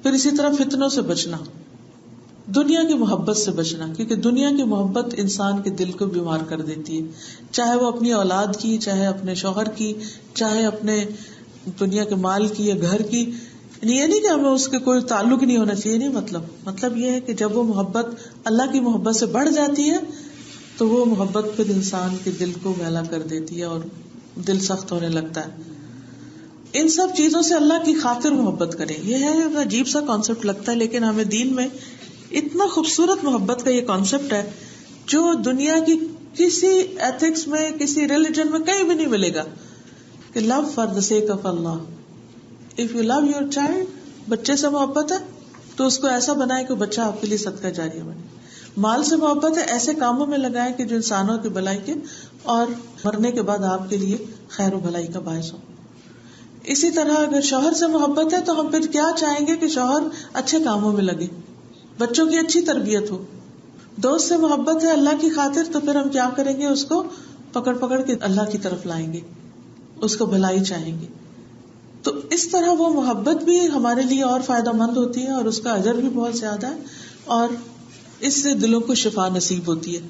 پھر اسی طرح فتنوں سے بچنا، دنیا کی محبت سے بچنا، کیونکہ دنیا کی محبت انسان کے دل کو بیمار کر دیتی ہے، چاہے وہ اپنی اولاد کی، چاہے اپنے شوہر کی، چاہے اپنے دنیا کے مال کی یا گھر کی. یہ نہیں کہ ہمیں اس کے کوئی تعلق نہیں ہونا چاہیے، نہیں، مطلب یہ ہے کہ جب وہ محبت اللہ کی محبت سے بڑھ جاتی ہے تو وہ محبت پھر انسان کے دل کو میلا کر دیتی ہے اور دل سخت ہونے لگتا ہے. ان سب چیزوں سے اللہ کی خاطر محبت کریں. یہ ہے عجیب سا کانسیپٹ لگتا ہے، لیکن ہمیں دین میں اتنا خوبصورت محبت کا یہ کانسیپٹ ہے جو دنیا کی کسی ایتھکس میں، کسی ریلیجن میں کہیں بھی نہیں ملے گا. کہ love for the sake of Allah. If you love your child, بچے سے محبت ہے تو اس کو ایسا بنائے کہ بچہ آپ کے لیے صدقہ جاریہ بنے. مال سے محبت ہے، ایسے کاموں میں لگائیں کہ جو انسانوں کی بھلائی کے اور مرنے کے بعد آپ کے لیے خیر و بھلائی کا باعث ہو. اسی طرح اگر شوہر سے محبت ہے تو ہم پھر کیا چاہیں گے کہ شوہر اچھے کاموں میں لگے، بچوں کی اچھی تربیت ہو. دوست سے محبت ہے اللہ کی خاطر تو پھر ہم کیا کریں گے، اس کو پکڑ پکڑ کے اللہ کی طرف لائیں گے، اس کو بھلائی چاہیں گے. تو اس طرح وہ محبت بھی ہمارے لیے اور فائدہ مند ہوتی ہے اور اس کا اجر بھی بہت زیادہ ہے اور اس سے دلوں کو شفا نصیب ہوتی ہے.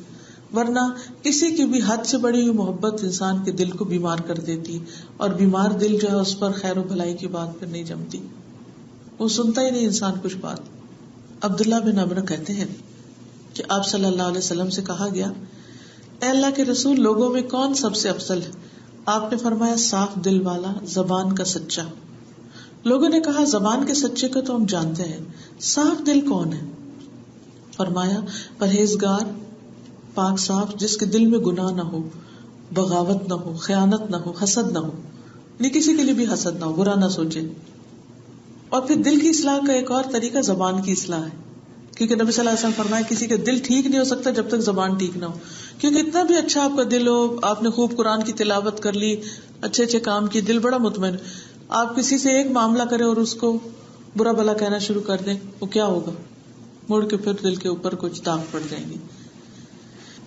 ورنہ کسی کی بھی حد سے بڑی ہوئی محبت انسان کے دل کو بیمار کر دیتی ہے اور بیمار دل جو ہے اس پر خیر و بھلائی کی بات پھر نہیں جمتی، وہ سنتا ہی نہیں انسان کچھ بات. عبداللہ بن عمرو کہتے ہیں کہ آپ صلی اللہ علیہ وسلم سے کہا گیا، اے اللہ کے رسول، لوگوں میں کون سب سے افضل ہے؟ آپ نے فرمایا صاف دل والا، زبان کا سچا. لوگوں نے کہا زبان کے سچے کو تو ہم جانتے ہیں، صاف دل کون ہے؟ فرمایا پرہیزگار پاک صاف جس کے دل میں گناہ نہ ہو، بغاوت نہ ہو، خیانت نہ ہو، حسد نہ ہو، نہیں کسی کے لیے بھی حسد نہ ہو، برا نہ سوچے. اور پھر دل کی اصلاح کا ایک اور طریقہ زبان کی اصلاح ہے، کیونکہ نبی صلی اللہ علیہ وسلم فرمایا کسی کا دل ٹھیک نہیں ہو سکتا جب تک زبان ٹھیک نہ ہو. کیونکہ اتنا بھی اچھا آپ کا دل ہو، آپ نے خوب قرآن کی تلاوت کر لی، اچھے اچھے کام کی، دل بڑا مطمئن، آپ کسی سے ایک معاملہ کریں اور اس کو برا بھلا کہنا شروع کر دیں، وہ کیا ہوگا؟ مڑ کے پھر دل کے اوپر کچھ داغ پڑ جائیں گے.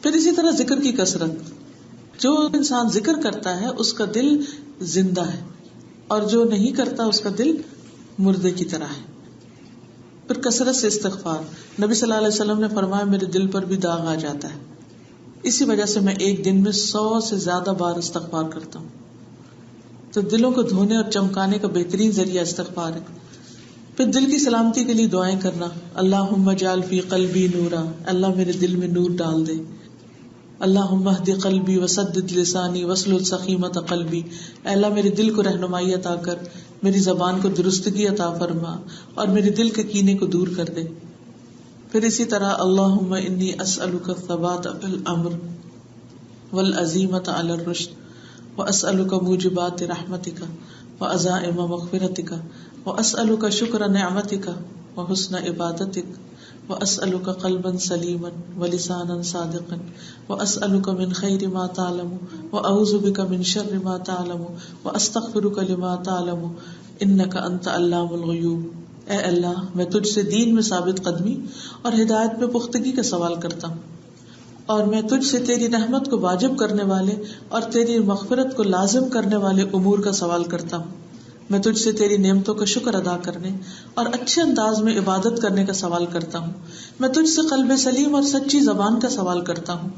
پھر اسی طرح ذکر کی کثرت، جو انسان ذکر کرتا ہے اس کا دل زندہ ہے، اور جو نہیں کرتا اس کا دل مردے کی طرح ہے. پھر کثرت سے استغفار، نبی صلی اللہ علیہ وسلم نے فرمایا میرے دل پر بھی داغ آ جاتا ہے، اسی وجہ سے میں ایک دن میں 100 سے زیادہ بار استغفار کرتا ہوں. تو دلوں کو دھونے اور چمکانے کا بہترین ذریعہ استغفار ہے. پھر دل کی سلامتی کے لیے دعائیں کرنا، اللہم اجعل فی قلبی نورا، اللہ میرے دل میں نور ڈال دے. اللہم اہد قلبی وسدد لسانی واسلل سخیمۃ قلبی، اے اللہ میرے دل کو رہنمائی عطا کر، میری زبان کو درستگی عطا فرما اور میرے دل کے کینے کو دور کر دے. پھر اسی طرح اللہم انی اسألک الثبات فی الامر والعزیمۃ علی الرشد واسألک موجبات رحمتک وعزائم مغفرتک واسألک شکر نعمتک وحسن عبادتک واسألک قلبا سلیما ولسانا صادقا واسألک من خیر ما تعلم واعوذ بک من شر ما تعلم واستغفرک لما تعلم انک انت علام الغیوب. اے اللہ میں تجھ سے دین میں ثابت قدمی اور ہدایت میں پختگی کا سوال کرتا ہوں، اور میں تجھ سے تیری رحمت کو واجب کرنے والے اور تیری مغفرت کو لازم کرنے والے امور کا سوال کرتا ہوں. میں تجھ سے تیری نعمتوں کا شکر ادا کرنے اور اچھے انداز میں عبادت کرنے کا سوال کرتا ہوں. میں تجھ سے قلب سلیم اور سچی زبان کا سوال کرتا ہوں.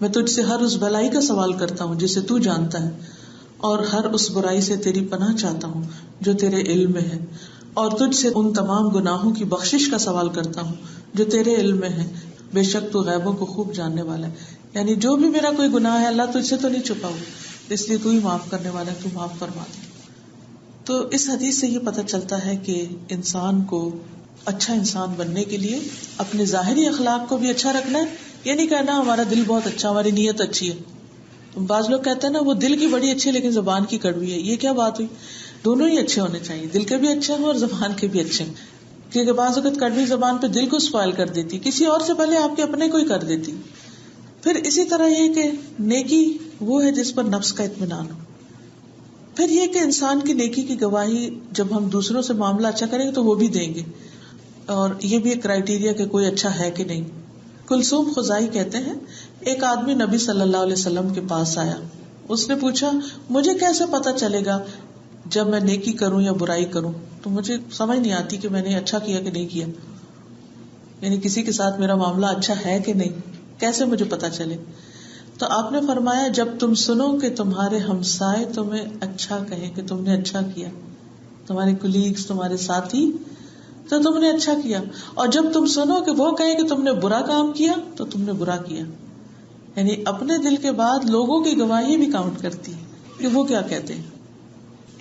میں تجھ سے ہر اس بھلائی کا سوال کرتا ہوں جسے تو جانتا ہے، اور ہر اس برائی سے تیری پناہ چاہتا ہوں جو تیرے علم میں ہے، اور تجھ سے ان تمام گناہوں کی بخشش کا سوال کرتا ہوں جو تیرے علم میں ہے، بے شک تو غیبوں کو خوب جاننے والا ہے. یعنی جو بھی میرا کوئی گناہ ہے اللہ تجھ سے تو نہیں چھپا ہوا، اس لیے تو ہی معاف کرنے والا ہے، تو معاف فرما دے. تو اس حدیث سے یہ پتہ چلتا ہے کہ انسان کو اچھا انسان بننے کے لیے اپنے ظاہری اخلاق کو بھی اچھا رکھنا ہے. یہ نہیں کہنا ہمارا دل بہت اچھا، ہماری نیت اچھی ہے. بعض لوگ کہتے ہیں نا وہ دل کی بڑی اچھی ہے لیکن زبان کی کڑوی ہے. یہ کیا بات ہوئی؟ دونوں ہی اچھے ہونے چاہیے، دل کے بھی اچھے ہوں اور زبان کے بھی اچھے ہوں. کیونکہ بعض وقت کڑوی زبان پہ دل کو سپائل کر دیتی، کسی اور سے پہلے آپ کے اپنے کو ہی کر دیتی. پھر اسی طرح یہ کہ نیکی وہ ہے جس پر نفس کا اطمینان ہو. پھر یہ کہ انسان کی نیکی کی گواہی جب ہم دوسروں سے معاملہ اچھا کریں گے تو وہ بھی دیں گے، اور یہ بھی ایک کرائیٹیریا کہ کوئی اچھا ہے کہ نہیں. کلثوم خزائی کہتے ہیں ایک آدمی نبی صلی اللہ علیہ وسلم کے پاس آیا. اس نے پوچھا مجھے کیسے پتا چلے گا جب میں نیکی کروں یا برائی کروں؟ تو مجھے سمجھ نہیں آتی کہ میں نے اچھا کیا کہ نہیں کیا، یعنی کسی کے ساتھ میرا معاملہ اچھا ہے کہ نہیں، کیسے مجھے پتا چلے؟ تو آپ نے فرمایا جب تم سنو کہ تمہارے ہمسائے تمہیں اچھا کہیں کہ تم نے اچھا کیا، تمہارے کولیگز، تمہارے ساتھی، تو تم نے اچھا کیا، اور جب تم سنو کہ وہ کہیں کہ تم نے برا کام کیا تو تم نے برا کیا. یعنی اپنے دل کے بعد لوگوں کی گواہی بھی کاؤنٹ کرتی ہے کہ وہ کیا کہتے ہیں.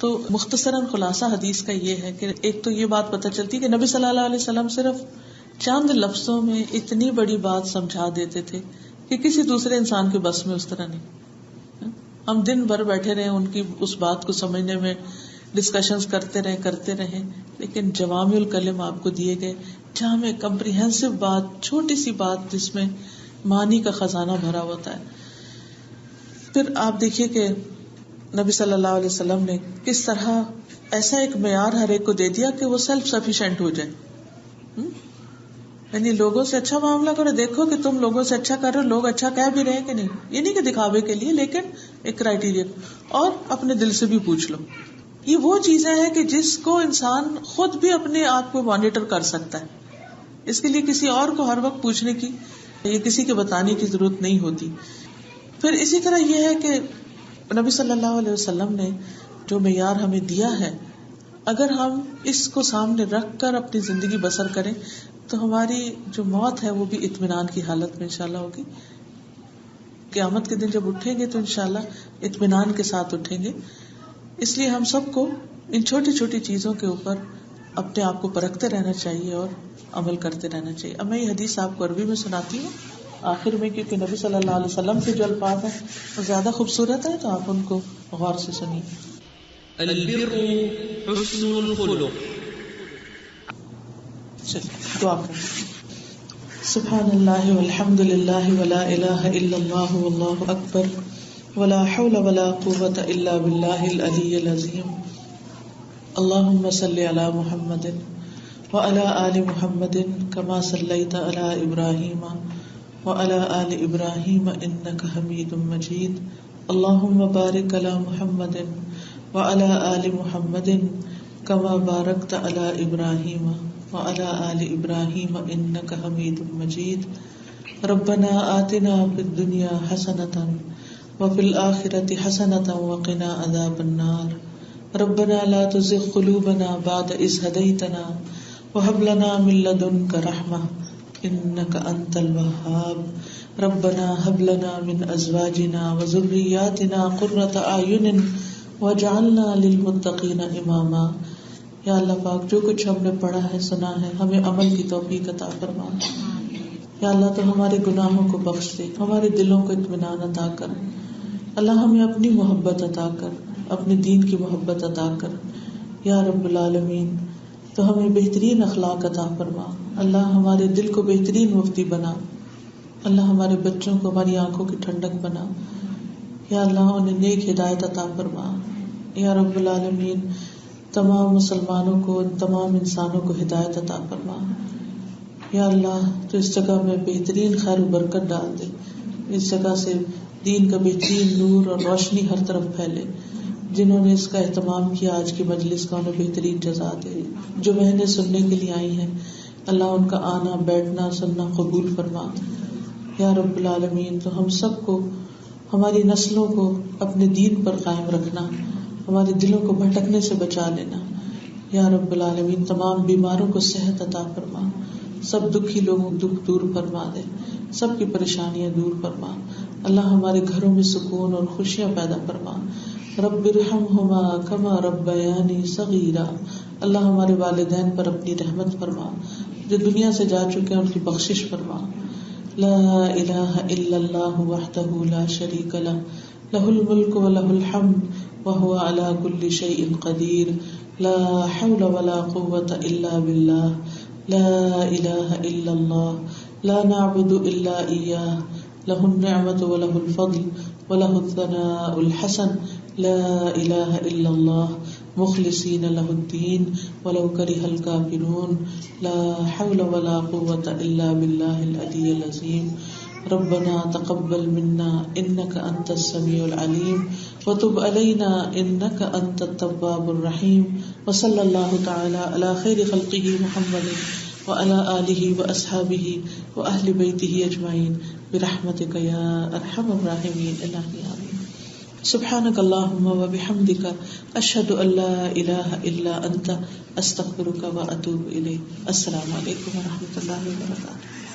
تو مختصراً خلاصہ حدیث کا یہ ہے کہ ایک تو یہ بات پتہ چلتی ہے کہ نبی صلی اللہ علیہ وسلم صرف چند لفظوں میں اتنی بڑی بات سمجھا دیتے تھے کہ کسی دوسرے انسان کے بس میں اس طرح نہیں. ہم دن بھر بیٹھے رہے ان کی اس بات کو سمجھنے میں، ڈسکشنز کرتے رہے، لیکن جوامع الکلم آپ کو دیے گئے، جامع کمپریہنسو بات، چھوٹی سی بات جس میں معنی کا خزانہ بھرا ہوتا ہے. پھر آپ دیکھیے کہ نبی صلی اللہ علیہ وسلم نے کس طرح ایسا ایک معیار ہر ایک کو دے دیا کہ وہ سیلف سفیشینٹ ہو جائے. یعنی لوگوں سے اچھا معاملہ کرو، دیکھو کہ تم لوگوں سے اچھا کر رہے ہو، لوگ اچھا کہہ بھی رہے ہیں کہ نہیں. یہ نہیں کہ دکھاوے کے لیے، لیکن ایک کرائیٹیریا، اور اپنے دل سے بھی پوچھ لو. یہ وہ چیزیں ہیں کہ جس کو انسان خود بھی اپنے آپ کو مانیٹر کر سکتا ہے. اس کے لیے کسی اور کو ہر وقت پوچھنے کی یا کسی کے بتانے کی ضرورت نہیں ہوتی. پھر اسی طرح یہ ہے کہ نبی صلی اللہ علیہ وسلم نے جو معیار ہمیں دیا ہے، اگر ہم اس کو سامنے رکھ کر اپنی زندگی بسر کریں تو ہماری جو موت ہے وہ بھی اطمینان کی حالت میں انشاءاللہ ہوگی. قیامت کے دن جب اٹھیں گے تو انشاءاللہ اطمینان کے ساتھ اٹھیں گے. اس لیے ہم سب کو ان چھوٹی چھوٹی چیزوں کے اوپر اپنے آپ کو پرکھتے رہنا چاہیے اور عمل کرتے رہنا چاہیے. اب میں یہ حدیث آپ کو عربی میں سناتی ہوں آخر میں, کیونکہ نبی صلی اللہ علیہ وسلم کے جو الفاظ ہیں وہ زیادہ خوبصورت ہیں, تو آپ ان کو غور سے سنیے. البر حسن الخلق. دعا کریں. سبحان اللہ والحمد للہ ولا الہ الا اللہ واللہ اکبر ولا حول ولا قوة الا باللہ العلی العظیم. اللہم صل علی محمد وعلی آل محمد کما صلیت علی ابراہیم وعلی آل ابراہیم انک حمید مجید. اللہم بارک علی محمد وعلی آل محمد کما بارکت علی ابراہیم وعلی آل ابراہیم انک حمید مجید. ربنا آتنا فی الدنیا حسنۃ وفی الآخرۃ حسنۃ وقنا عذاب النار. ربنا لا تزغ قلوبنا بعد إذ هديتنا وهب لنا من لدنك رحمة إنك أنت الوهاب. ربنا هب لنا من أزواجنا وذرياتنا قرة أعين واجعلنا للمتقين إماما. یا اللہ پاک جو کچھ ہم نے پڑھا ہے سنا ہے ہمیں عمل کی توفیق عطا فرما. یا اللہ تو ہمارے گناہوں کو بخش دے, ہمارے دلوں کو اطمینان عطا کر. اللہ ہمیں اپنی محبت عطا کر, اپنے دین کی محبت عطا کر. یا رب العالمین تو ہمیں بہترین اخلاق عطا فرما. اللہ ہمارے دل کو بہترین مفتی بنا. اللہ ہمارے بچوں کو ہماری آنکھوں کی ٹھنڈک بنا. یا اللہ انہیں نیک ہدایت عطا فرما. یا رب العالمین تمام مسلمانوں کو, تمام انسانوں کو ہدایت عطا فرما. یا اللہ تو اس جگہ میں بہترین خیر و برکت ڈال دے. اس جگہ سے دین کا بہترین نور اور روشنی ہر طرف پھیلے. جنہوں نے اس کا اہتمام کیا آج کی مجلس کا انہیں بہترین جزا دے. جو بہنیں سننے کے لیے آئی ہیں اللہ ان کا آنا بیٹھنا سننا قبول فرما. یا رب العالمین تو ہم سب کو, ہماری نسلوں کو اپنے دین پر قائم رکھنا, ہمارے دلوں کو بھٹکنے سے بچا لینا. یا رب العالمین تمام بیماروں کو صحت عطا فرما. سب دکھی لوگوں کو دکھ دور فرما دے, سب کی پریشانیاں دور فرما. اللہ ہمارے گھروں میں سکون اور خوشیاں پیدا فرما. رب ارحمہما کما ربیانی صغیرا. اللہ ہمارے والدین پر اپنی رحمت فرما. جو دنیا سے جا چکے ہیں ان کی بخشش فرما. لا الہ الا اللہ وحدہ لا شریک لہ لہ الملک ولہ الحمد وہو علی کل شیء قدیر. لا حول ولا قوة الا باللہ. لا الہ الا اللہ لا نعبد الا ایاہ لہ النعمت ولہ الفضل ولہ الثناء الحسن. لا الہ الا اللہ مخلصین لہ الدین ولو کرہ الکافرون. لا حول ولا قوة الا باللہ العلی العظیم. ربنا تقبل منا انک انت السمیع العلیم وتب علینا انک انت التواب الرحیم. وصلی اللہ تعالی علی خیر خلقہ محمد وعلى آلہ واصحابہ واہل بیتہ اجمعین برحمتک یا ارحم الراحمین. الہی آمین. سبحانک اللہم وبحمدک اشہد ان لا الہ الا انت استغفرک واتوب الیک. السلام علیکم ورحمۃ اللہ وبرکاتہ.